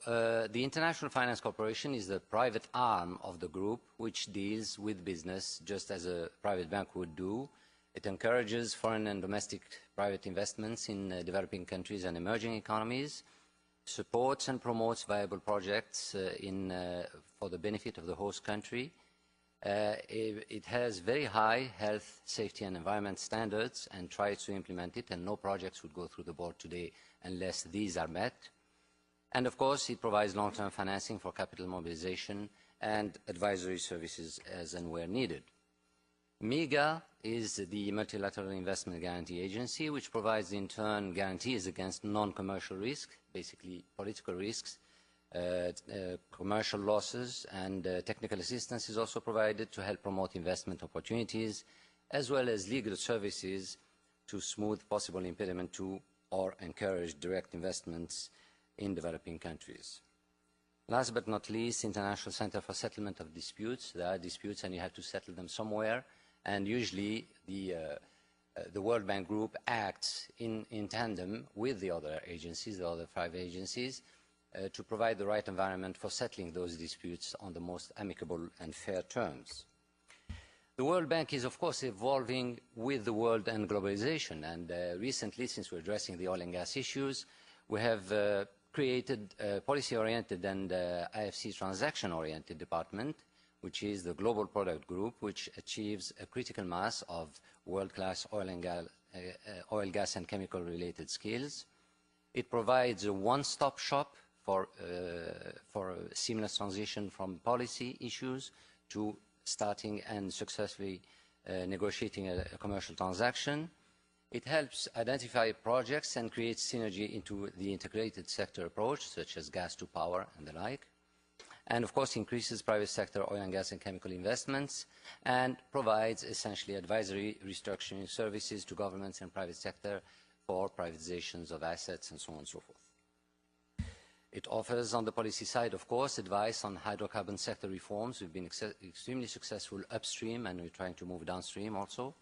The International Finance Corporation is the private arm of the group, which deals with business just as a private bank would do. It encourages foreign and domestic private investments in developing countries and emerging economies, supports and promotes viable projects for the benefit of the host country. It has very high health, safety and environment standards and tries to implement it, and no projects would go through the board today unless these are met. And of course, it provides long-term financing for capital mobilization and advisory services as and where needed. MIGA is the Multilateral Investment Guarantee Agency, which provides in turn guarantees against non-commercial risk, basically political risks, commercial losses, and technical assistance is also provided to help promote investment opportunities, as well as legal services to smooth possible impediment to or encourage direct investments in developing countries. Last but not least, International Center for Settlement of Disputes. There are disputes and you have to settle them somewhere, and usually the World Bank Group acts in tandem with the other agencies, the other 5 agencies, to provide the right environment for settling those disputes on the most amicable and fair terms. The World Bank is, of course, evolving with the world and globalization, and recently, since we're addressing the oil and gas issues, we have created a policy-oriented and IFC transaction-oriented department, which is the Global Product Group, which achieves a critical mass of world-class oil, gas and chemical-related skills. It provides a one-stop shop for a seamless transition from policy issues to starting and successfully negotiating a commercial transaction. It helps identify projects and create synergy into the integrated sector approach, such as gas to power and the like. And of course increases private sector oil and gas and chemical investments and provides essentially advisory restructuring services to governments and private sector for privatizations of assets and so on and so forth. It offers on the policy side, of course, advice on hydrocarbon sector reforms. We've been extremely successful upstream and we're trying to move downstream also.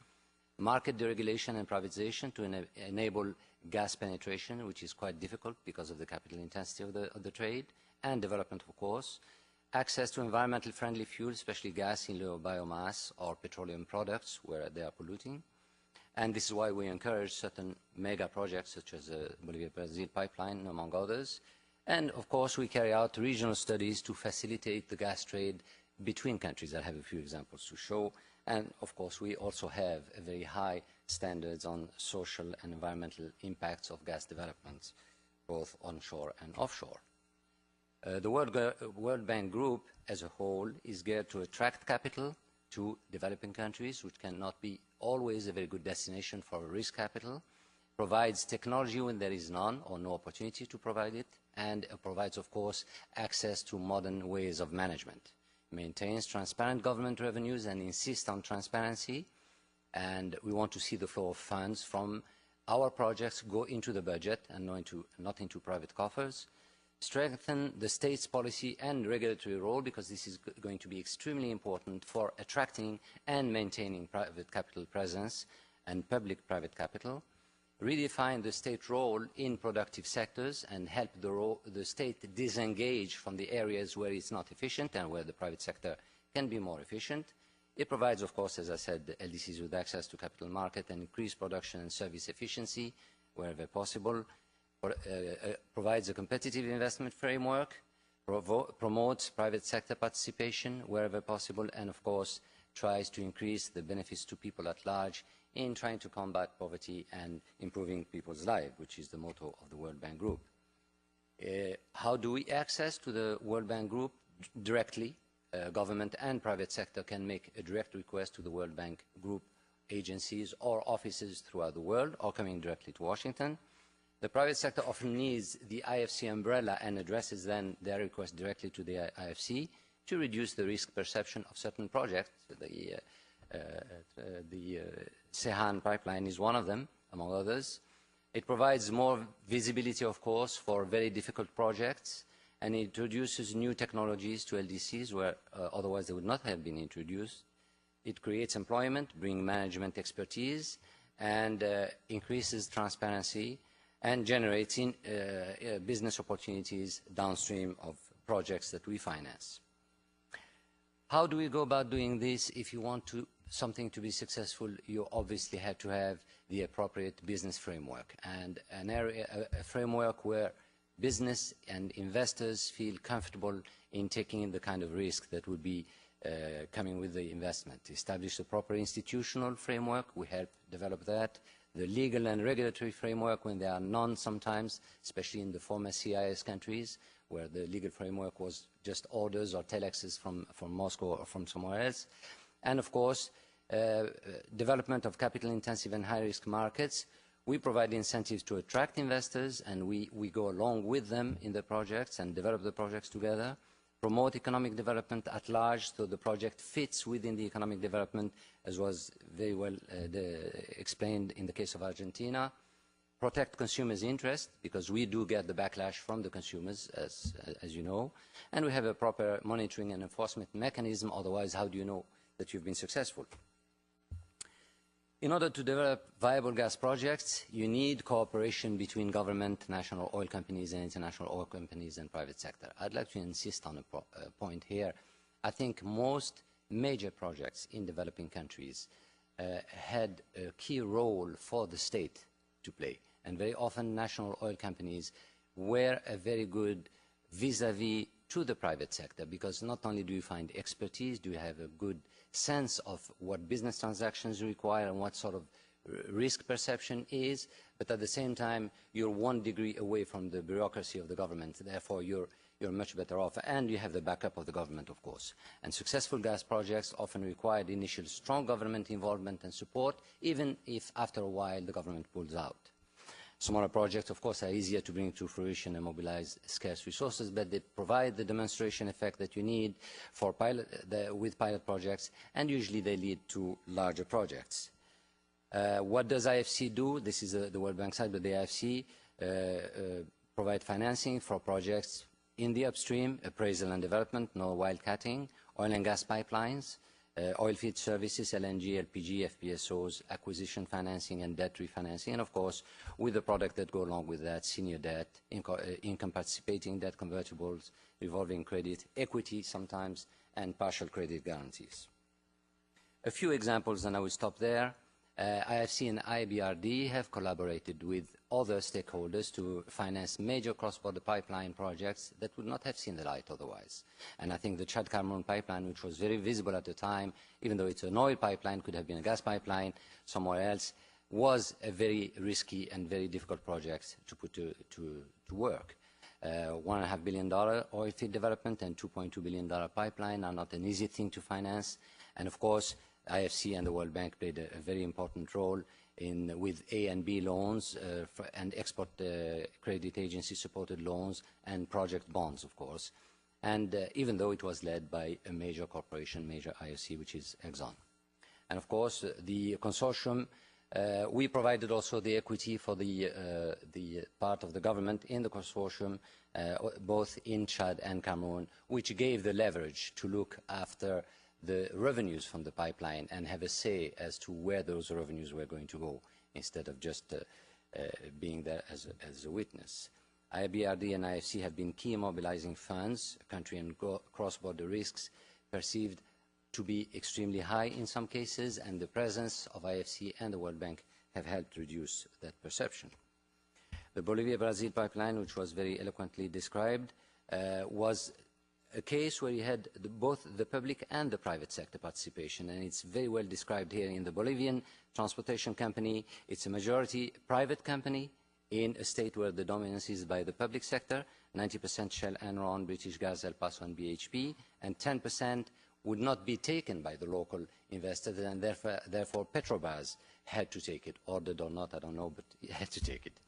Market deregulation and privatization to enable gas penetration, which is quite difficult because of the capital intensity of the trade, and development, of course. Access to environmental friendly fuels, especially gas in lieu of biomass or petroleum products where they are polluting. And this is why we encourage certain mega projects such as the Bolivia-Brazil pipeline, among others. And of course, we carry out regional studies to facilitate the gas trade between countries. I have a few examples to show. And of course, we also have a very high standards on social and environmental impacts of gas developments, both onshore and offshore. The World Bank Group as a whole is geared to attract capital to developing countries, which cannot be always a very good destination for risk capital, provides technology when there is none or no opportunity to provide it, and provides, of course, access to modern ways of management. Maintains transparent government revenues and insists on transparency, and we want to see the flow of funds from our projects go into the budget and not into private coffers. Strengthen the state's policy and regulatory role, because this is going to be extremely important for attracting and maintaining private capital presence and public-private capital. Redefine the state role in productive sectors and help the state disengage from the areas where it's not efficient and where the private sector can be more efficient. It provides, of course, as I said, LDCs with access to capital market and increased production and service efficiency wherever possible. Provides a competitive investment framework, promotes private sector participation wherever possible, and of course tries to increase the benefits to people at large in trying to combat poverty and improving people's lives, which is the motto of the World Bank Group. How do we access to the World Bank Group? Directly. Government and private sector can make a direct request to the World Bank Group agencies or offices throughout the world, or coming directly to Washington. The private sector often needs the IFC umbrella and addresses then their request directly to the IFC to reduce the risk perception of certain projects. The Sehan pipeline is one of them, among others. It provides more visibility, of course, for very difficult projects, and it introduces new technologies to LDCs where otherwise they would not have been introduced. It creates employment, brings management expertise, and increases transparency and generating business opportunities downstream of projects that we finance. How do we go about doing this? If you want something to be successful, you obviously have to have the appropriate business framework, and a framework where business and investors feel comfortable in taking the kind of risk that would be coming with the investment. Establish a proper institutional framework, we help develop that. The legal and regulatory framework, when there are none sometimes, especially in the former CIS countries, where the legal framework was just orders or telexes from Moscow or from somewhere else. And of course, development of capital-intensive and high-risk markets. We provide incentives to attract investors, and we go along with them in the projects and develop the projects together. Promote economic development at large, so the project fits within the economic development, as was very well explained in the case of Argentina. Protect consumers' interest, because we do get the backlash from the consumers, as you know. And we have a proper monitoring and enforcement mechanism, otherwise how do you know that you've been successful? In order to develop viable gas projects, you need cooperation between government, national oil companies, and international oil companies and private sector. I'd like to insist on a point here. I think most major projects in developing countries had a key role for the state to play. And very often national oil companies were a very good vis-à-vis to the private sector, because not only do you find expertise, do you have a good sense of what business transactions require and what sort of risk perception is, but at the same time you're 1 degree away from the bureaucracy of the government, therefore you're much better off, and you have the backup of the government, of course. And successful gas projects often required initial strong government involvement and support, even if after a while the government pulls out. Smaller projects, of course, are easier to bring to fruition and mobilize scarce resources, but they provide the demonstration effect that you need for with pilot projects, and usually they lead to larger projects. What does IFC do? This is the World Bank side, but the IFC provide financing for projects in the upstream, appraisal and development, no wildcatting, oil and gas pipelines, oil field services, LNG, LPG, FPSOs, acquisition financing and debt refinancing, and of course, with the product that go along with that, senior debt, income participating debt, convertibles, revolving credit, equity sometimes, and partial credit guarantees. A few examples, and I will stop there. IFC and IBRD have collaborated with other stakeholders to finance major cross-border pipeline projects that would not have seen the light otherwise. And I think the Chad-Cameroon pipeline, which was very visible at the time, even though it's an oil pipeline, could have been a gas pipeline somewhere else, was a very risky and very difficult project to put to work. $1.5 billion oil field development and $2.2 billion pipeline are not an easy thing to finance. And of course, IFC and the World Bank played a very important role with A and B loans and export credit agency supported loans and project bonds, of course. And even though it was led by a major corporation, major IFC, which is Exxon. And of course, the consortium, we provided also the equity for the part of the government in the consortium, both in Chad and Cameroon, which gave the leverage to look after the revenues from the pipeline and have a say as to where those revenues were going to go, instead of just being there as a witness. IBRD and IFC have been key in mobilizing funds, country and cross-border risks perceived to be extremely high in some cases, and the presence of IFC and the World Bank have helped reduce that perception. The Bolivia-Brazil pipeline, which was very eloquently described, was a case where you had both the public and the private sector participation, and it's very well described here in the Bolivian transportation company. It's a majority private company in a state where the dominance is by the public sector, 90% Shell, Enron, British Gas, El Paso, and BHP, and 10% would not be taken by the local investors, and therefore Petrobras had to take it, ordered or not, I don't know, but it had to take it.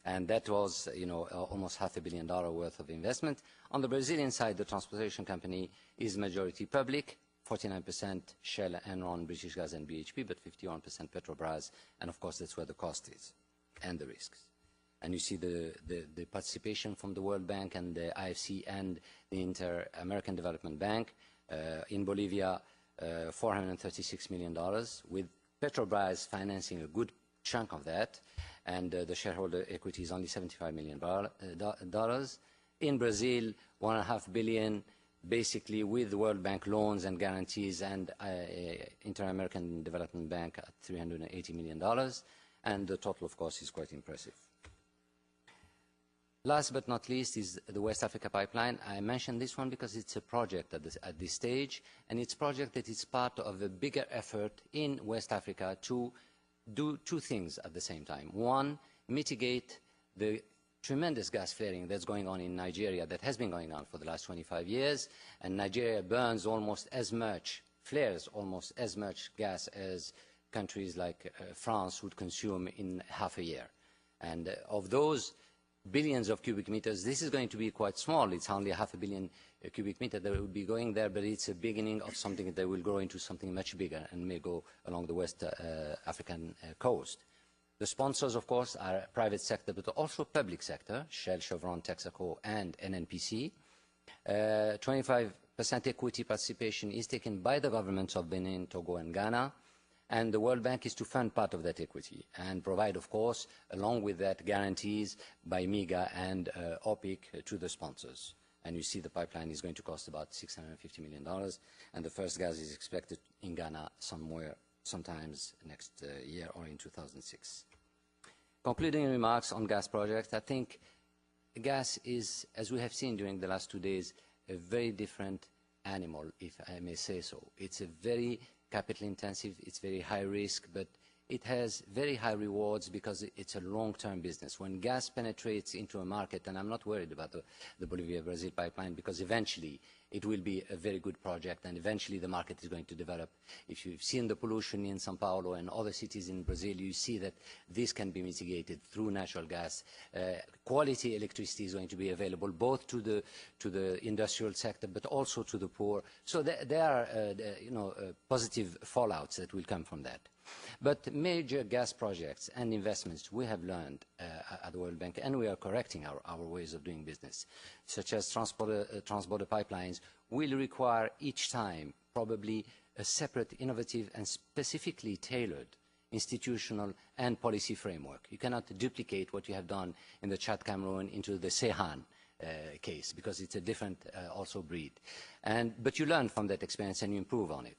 And that was, almost $500 million worth of investment. On the Brazilian side, the transportation company is majority public, 49% Shell, Enron, British Gas, and BHP, but 51% Petrobras, and of course that's where the cost is and the risks. And you see the participation from the World Bank and the IFC and the Inter-American Development Bank. In Bolivia, $436 million, with Petrobras financing a good chunk of that, and the shareholder equity is only $75 million. In Brazil, $1.5 billion, basically with the World Bank loans and guarantees, and Inter-American Development Bank at $380 million, and the total, of course, is quite impressive. Last but not least is the West Africa Pipeline. I mentioned this one because it's a project at this stage, and it's a project that is part of a bigger effort in West Africa to do two things at the same time. One, mitigate the tremendous gas flaring that's going on in Nigeria, that has been going on for the last 25 years, and Nigeria burns almost as much, flares almost as much gas as countries like France would consume in half a year. And of those billions of cubic meters, this is going to be quite small. It's only 500 million cubic meters that will be going there, but it's a beginning of something that will grow into something much bigger and may go along the West African coast. The sponsors, of course, are private sector, but also public sector, Shell, Chevron, Texaco, and NNPC. 25% equity participation is taken by the governments of Benin, Togo, and Ghana. And the World Bank is to fund part of that equity and provide, of course, along with that, guarantees by MIGA and OPIC to the sponsors. And you see the pipeline is going to cost about $650 million, and the first gas is expected in Ghana sometimes next year or in 2006. Concluding remarks on gas projects, I think gas is, as we have seen during the last 2 days, a very different animal, if I may say so. It's a very capital intensive, it's very high risk, but it has very high rewards because it's a long-term business. When gas penetrates into a market, and I'm not worried about the Bolivia-Brazil pipeline, because eventually it will be a very good project, and eventually the market is going to develop. If you've seen the pollution in São Paulo and other cities in Brazil, you see that this can be mitigated through natural gas. Quality electricity is going to be available both to the industrial sector, but also to the poor. So there are positive fallouts that will come from that. But major gas projects and investments, we have learned at the World Bank, and we are correcting our ways of doing business, such as transborder pipelines, will require each time probably a separate, innovative, and specifically tailored institutional and policy framework. You cannot duplicate what you have done in the Chad Cameroon into the Sehan case, because it's a different also breed. But you learn from that experience and you improve on it.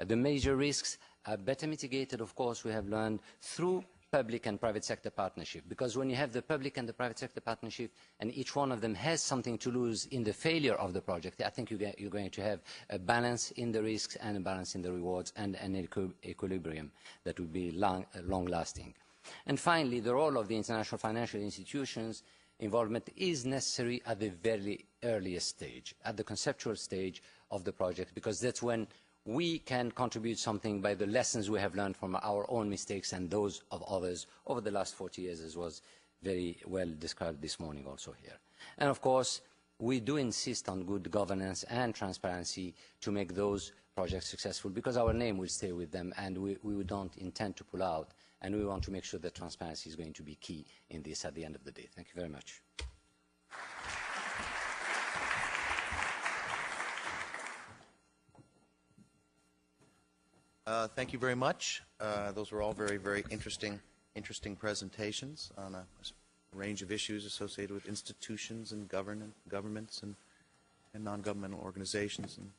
The major risks are better mitigated, of course, we have learned through public and private sector partnership, because when you have the public and the private sector partnership and each one of them has something to lose in the failure of the project, I think you're going to have a balance in the risks and a balance in the rewards and an equilibrium that will be long-lasting. And finally, the role of the international financial institutions involvement is necessary at the very earliest stage, at the conceptual stage of the project, because that's when we can contribute something by the lessons we have learned from our own mistakes and those of others over the last 40 years, as was very well described this morning also here. And of course, we do insist on good governance and transparency to make those projects successful, because our name will stay with them, and we don't intend to pull out, and we want to make sure that transparency is going to be key in this at the end of the day. Thank you very much. Thank you very much. Those were all very, very interesting presentations on a range of issues associated with institutions and governments and non-governmental organizations, and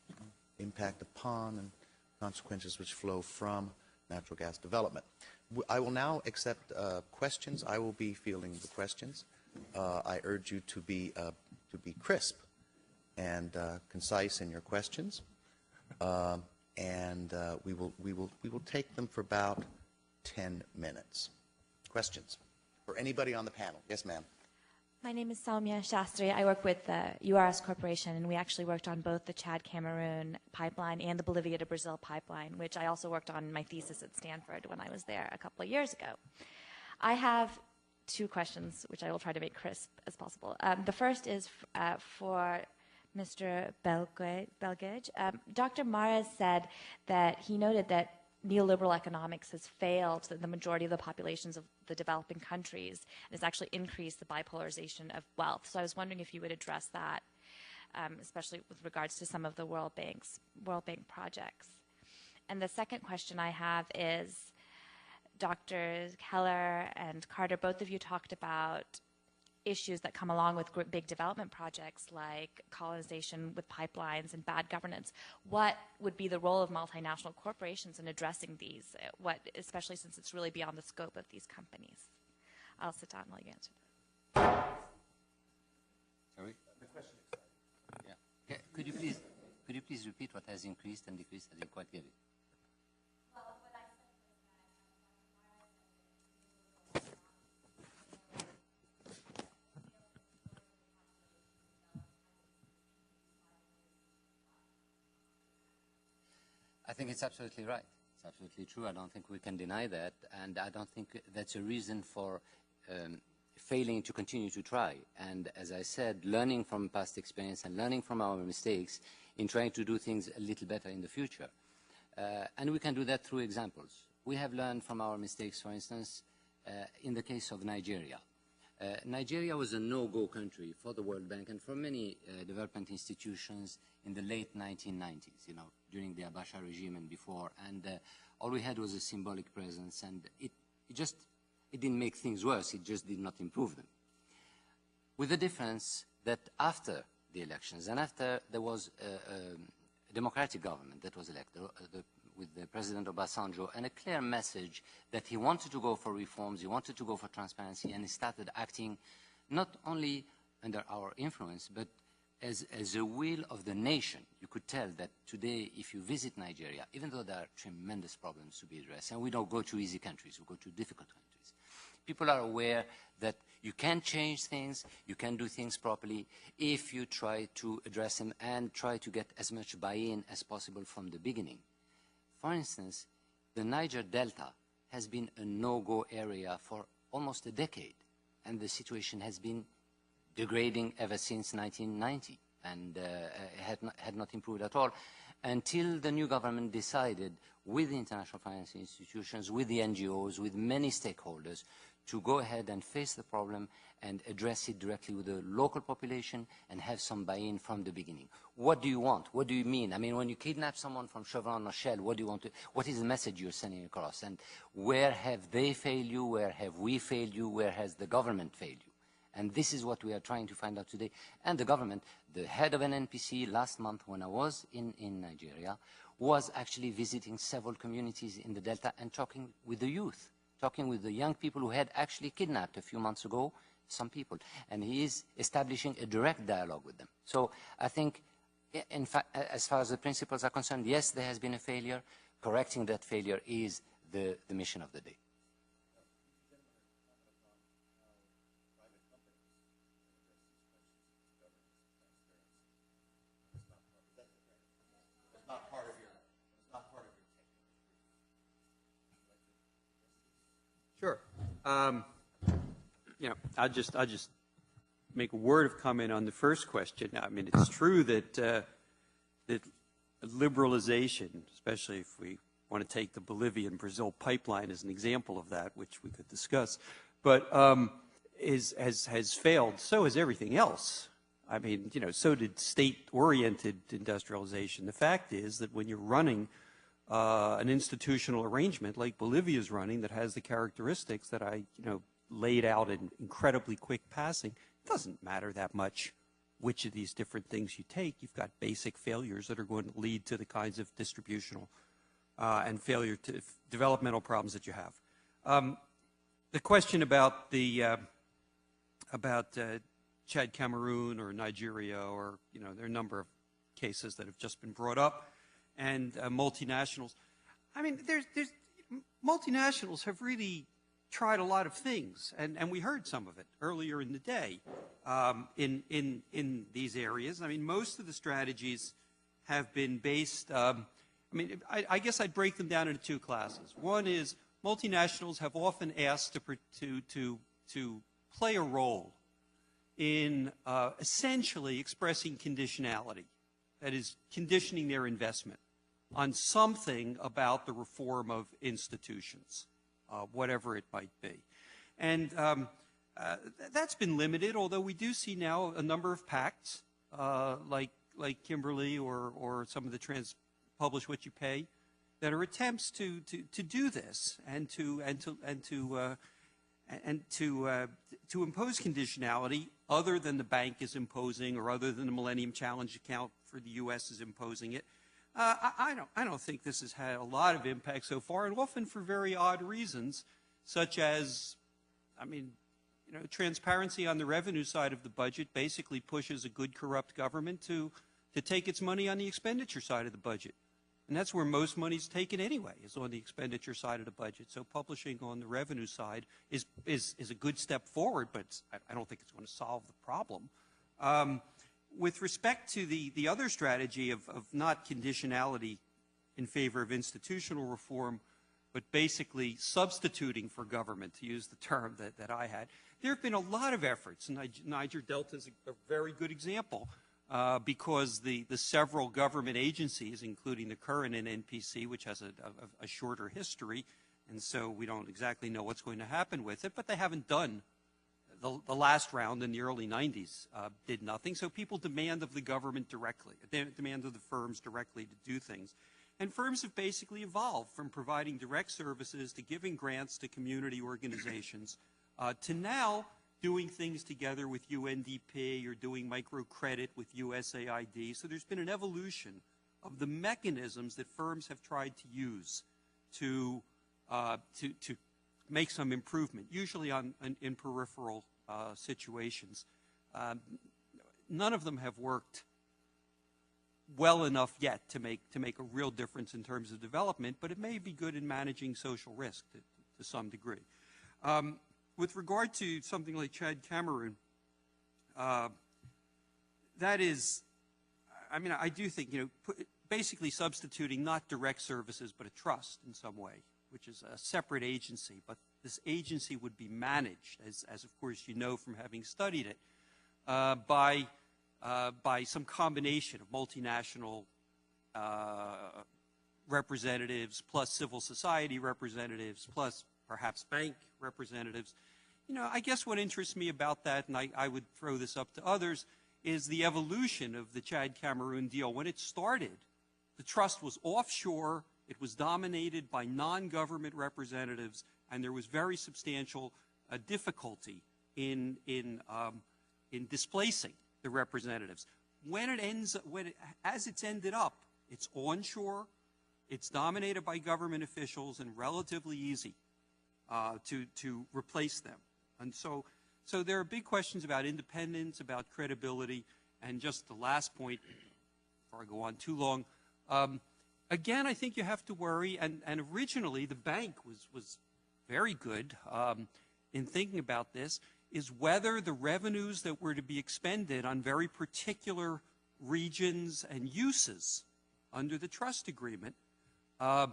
impact upon and consequences which flow from natural gas development. I will now accept questions. I will be fielding the questions. I urge you to be crisp and concise in your questions. We will take them for about 10 minutes. Questions for anybody on the panel? Yes, ma'am. My name is Soumya Shastri. I work with the URS Corporation, and we actually worked on both the Chad-Cameroon pipeline and the Bolivia to Brazil pipeline, which I also worked on in my thesis at Stanford when I was there a couple of years ago. I have two questions, which I will try to make crisp as possible. The first is for Mr. Belgage. Dr. Mares said that he noted that neoliberal economics has failed the majority of the populations of the developing countries and has actually increased the bipolarization of wealth. So I was wondering if you would address that, especially with regards to some of the World Bank projects. And the second question I have is, Drs. Keller and Carter, both of you talked about issues that come along with big development projects like colonization with pipelines and bad governance. What would be the role of multinational corporations in addressing these, especially since it's really beyond the scope of these companies? I'll sit down while you answer that. Sorry? The question is, yeah. Could you please repeat what has increased and decreased? I didn't quite get it. I think it's absolutely right. It's absolutely true. I don't think we can deny that, and I don't think that's a reason for failing to continue to try. And as I said, learning from past experience and learning from our mistakes in trying to do things a little better in the future. And we can do that through examples. We have learned from our mistakes, for instance, in the case of Nigeria. Nigeria was a no-go country for the World Bank and for many development institutions in the late 1990s, during the Abacha regime and before. And all we had was a symbolic presence, and it didn't make things worse, it just did not improve them. With the difference that after the elections and after there was a democratic government that was elected, with the President Obasanjo, and a clear message that he wanted to go for reforms, he wanted to go for transparency, and he started acting not only under our influence, but as a will of the nation. You could tell that today, if you visit Nigeria, even though there are tremendous problems to be addressed, and we don't go to easy countries, we go to difficult countries, people are aware that you can change things, you can do things properly if you try to address them and try to get as much buy-in as possible from the beginning. For instance, the Niger Delta has been a no-go area for almost a decade, and the situation has been degrading ever since 1990, and had not improved at all, until the new government decided, with the international financial institutions, with the NGOs, with many stakeholders, to go ahead and face the problem and address it directly with the local population and have some buy-in from the beginning. What do you want? What do you mean? I mean, when you kidnap someone from Chevron or Shell, what do you want to, what is the message you're sending across? And where have they failed you? Where have we failed you? Where has the government failed you? And this is what we are trying to find out today. And the government, the head of an NPC last month when I was in Nigeria, was actually visiting several communities in the Delta and talking with the youth, talking with the young people who had actually kidnapped a few months ago some people. And he is establishing a direct dialogue with them. So I think, in fact, as far as the principles are concerned, yes, there has been a failure. Correcting that failure is the mission of the day. Sure. I'll just make a word of comment on the first question. I mean, it's true that that liberalization, especially if we want to take the Bolivia and Brazil pipeline as an example of that, which we could discuss, but has failed. So has everything else. I mean, so did state-oriented industrialization. The fact is that when you're running an institutional arrangement like Bolivia is running that has the characteristics that I, laid out in incredibly quick passing, it doesn't matter that much which of these different things you take. You've got basic failures that are going to lead to the kinds of distributional and failure to developmental problems that you have. The question about the Chad, Cameroon, or Nigeria, or there are a number of cases that have just been brought up, and multinationals. I mean, there's multinationals have really tried a lot of things, and we heard some of it earlier in the day in these areas. I mean, most of the strategies have been based. I guess I'd break them down into two classes. One is multinationals have often asked to play a role in essentially expressing conditionality, that is, conditioning their investment on something about the reform of institutions, whatever it might be. And that's been limited, although we do see now a number of pacts, like Kimberly or some of the Publish What You Pay, that are attempts to do this and to impose conditionality other than the bank is imposing or other than the Millennium Challenge account for the U.S. is imposing it. I don't think this has had a lot of impact so far, and often for very odd reasons, such as, transparency on the revenue side of the budget basically pushes a good corrupt government to take its money on the expenditure side of the budget. And that's where most money's taken anyway, is on the expenditure side of the budget. So publishing on the revenue side is a good step forward, but I don't think it's going to solve the problem. With respect to the other strategy of not conditionality in favor of institutional reform, but basically substituting for government, to use the term that I had, there have been a lot of efforts, and Niger Delta is a very good example, because the several government agencies, including the current NNPC, which has a shorter history, and so we don't exactly know what's going to happen with it, but they haven't done. The last round in the early 90s did nothing, so people demand of the government directly, demand of the firms directly to do things. And firms have basically evolved from providing direct services to giving grants to community organizations to now doing things together with UNDP or doing microcredit with USAID. So there's been an evolution of the mechanisms that firms have tried to use to make some improvement, usually in peripheral situations. None of them have worked well enough yet to make a real difference in terms of development, but it may be good in managing social risk to some degree. With regard to something like Chad, Cameroon, that is, I do think, basically substituting not direct services but a trust in some way, which is a separate agency, but this agency would be managed, as of course you know from having studied it, by some combination of multinational representatives plus civil society representatives plus perhaps bank representatives. I guess what interests me about that, and I would throw this up to others, is the evolution of the Chad-Cameroon deal. When it started, the trust was offshore. It was dominated by non-government representatives, and there was very substantial difficulty in displacing the representatives. As it's ended up, it's onshore, it's dominated by government officials, and relatively easy to replace them. And so there are big questions about independence, about credibility, and just the last point, before I go on too long, again, I think you have to worry, and originally the bank was very good in thinking about this, is whether the revenues that were to be expended on very particular regions and uses under the trust agreement, I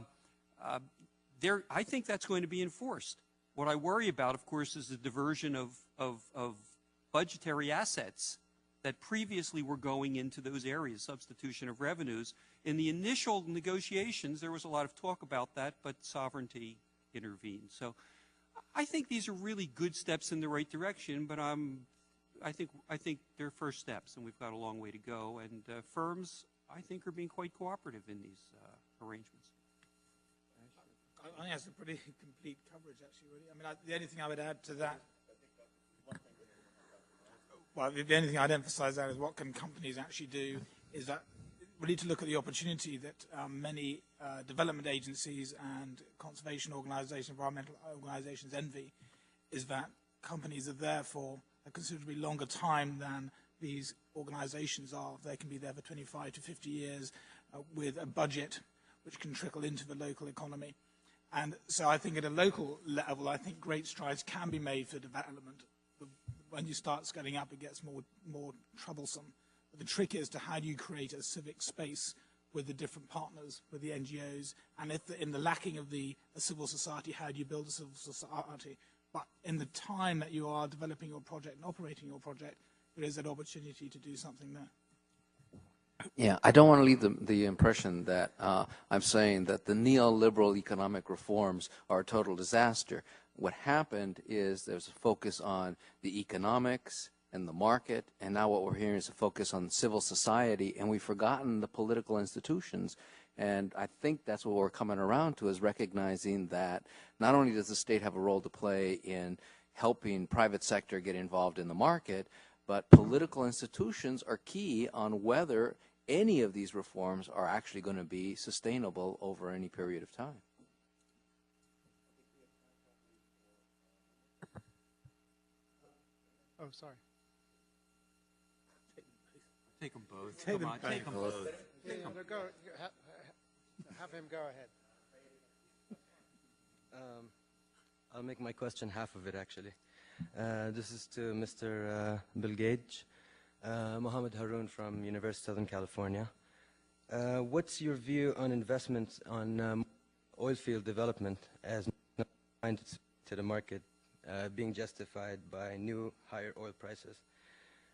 think that's going to be enforced. What I worry about, of course, is the diversion of budgetary assets that previously were going into those areas, substitution of revenues. In the initial negotiations, there was a lot of talk about that, but sovereignty intervened. So I think these are really good steps in the right direction, but I think they're first steps, and we've got a long way to go. And firms, I think, are being quite cooperative in these arrangements. I think that's a pretty complete coverage, actually, really. The only thing I would add to that, well, the only thing I'd emphasize that is what can companies actually do is that we need to look at the opportunity that many development agencies and conservation organizations, environmental organizations envy, is that companies are therefore a considerably longer time than these organizations are. They can be there for 25 to 50 years with a budget which can trickle into the local economy. And so I think at a local level, I think great strides can be made for development. When you start scaling up, it gets more troublesome. But the trick is to how do you create a civic space with the different partners, with the NGOs, and if in the lacking of the civil society, how do you build a civil society? But in the time that you are developing your project and operating your project, there is an opportunity to do something there. Yeah, I don't want to leave the impression that I'm saying that the neoliberal economic reforms are a total disaster. What happened is there's a focus on the economics and the market, and now what we're hearing is a focus on civil society, and we've forgotten the political institutions. And I think that's what we're coming around to, is recognizing that not only does the state have a role to play in helping private sector get involved in the market, but political institutions are key on whether any of these reforms are actually going to be sustainable over any period of time. Oh, sorry. Take them both. Take Come on, them take them both. Have him go ahead. I'll make my question half of it, actually. This is to Mr. Bill Gage. Mohammed Haroon from University of Southern California. What's your view on investments on oil field development as to the market being justified by new higher oil prices?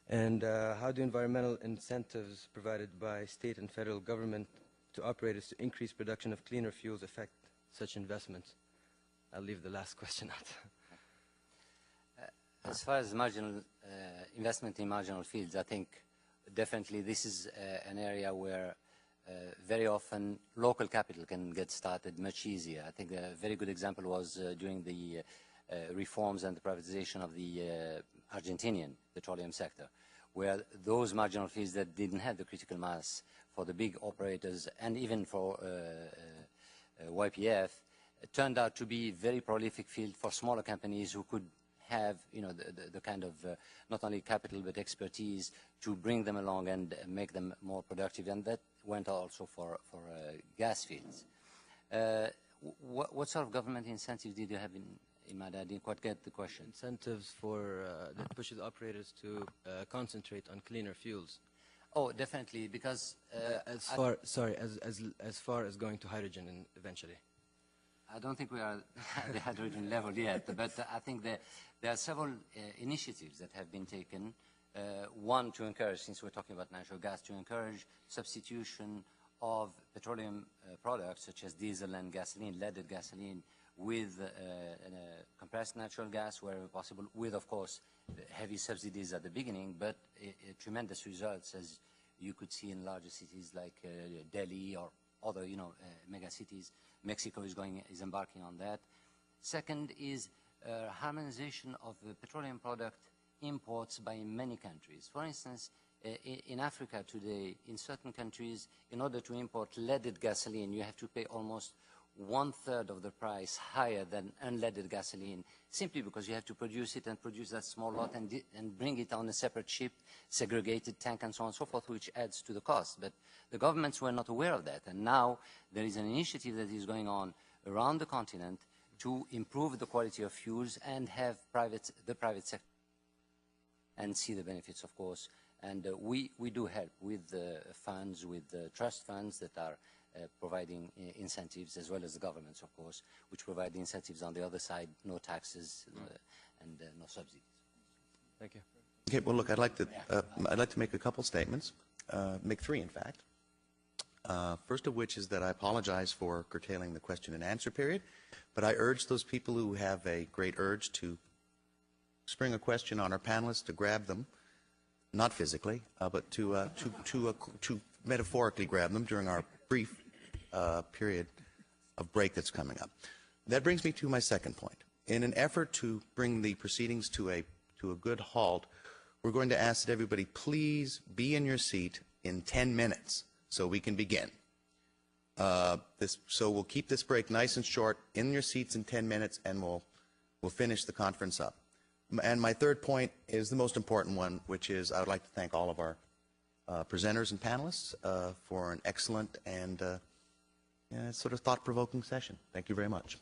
And how do environmental incentives provided by state and federal government to operators to increase production of cleaner fuels affect such investments? I'll leave the last question out. As far as marginal investment in marginal fields, I think definitely this is an area where very often local capital can get started much easier. I think a very good example was during the reforms and the privatization of the Argentinian petroleum sector, where those marginal fields that didn't have the critical mass for the big operators and even for YPF turned out to be very prolific field for smaller companies who could have, you know, the kind of not only capital but expertise to bring them along and make them more productive, and that went also for gas fields. What sort of government incentives did you have in mind? I didn't quite get the question. Incentives for that pushes operators to concentrate on cleaner fuels. Oh, definitely, because as far as going to hydrogen eventually. I don't think we are at the hydrogen level yet, but I think there are several initiatives that have been taken. One, to encourage, since we're talking about natural gas, to encourage substitution of petroleum products such as diesel and gasoline, leaded gasoline, with compressed natural gas wherever possible, with, of course, heavy subsidies at the beginning, but tremendous results, as you could see in larger cities like Delhi or other, mega cities. Mexico is embarking on that. Second is harmonization of petroleum product imports by many countries. For instance, in Africa today, in certain countries, in order to import leaded gasoline, you have to pay almost 1/3 of the price higher than unleaded gasoline, simply because you have to produce it and produce that small lot and bring it on a separate ship, segregated tank and so on and so forth, which adds to the cost. But the governments were not aware of that, and now there is an initiative that is going on around the continent to improve the quality of fuels and have the private sector and see the benefits, of course. And we do help with funds, with trust funds that are providing incentives, as well as the governments, of course, which provide incentives on the other side, no taxes and no subsidies. Thank you. Okay, well, look, I'd like to make a couple statements, make three, in fact. First of which is that I apologize for curtailing the question and answer period, but I urge those people who have a great urge to spring a question on our panelists to grab them, not physically, but to metaphorically grab them during our brief period of break that's coming up. That brings me to my second point. In an effort to bring the proceedings to a good halt, we're going to ask that everybody please be in your seat in 10 minutes so we can begin. So we'll keep this break nice and short, in your seats in 10 minutes, and we'll finish the conference up. And my third point is the most important one, which is I would like to thank all of our presenters and panelists for an excellent and sort of thought-provoking session. Thank you very much.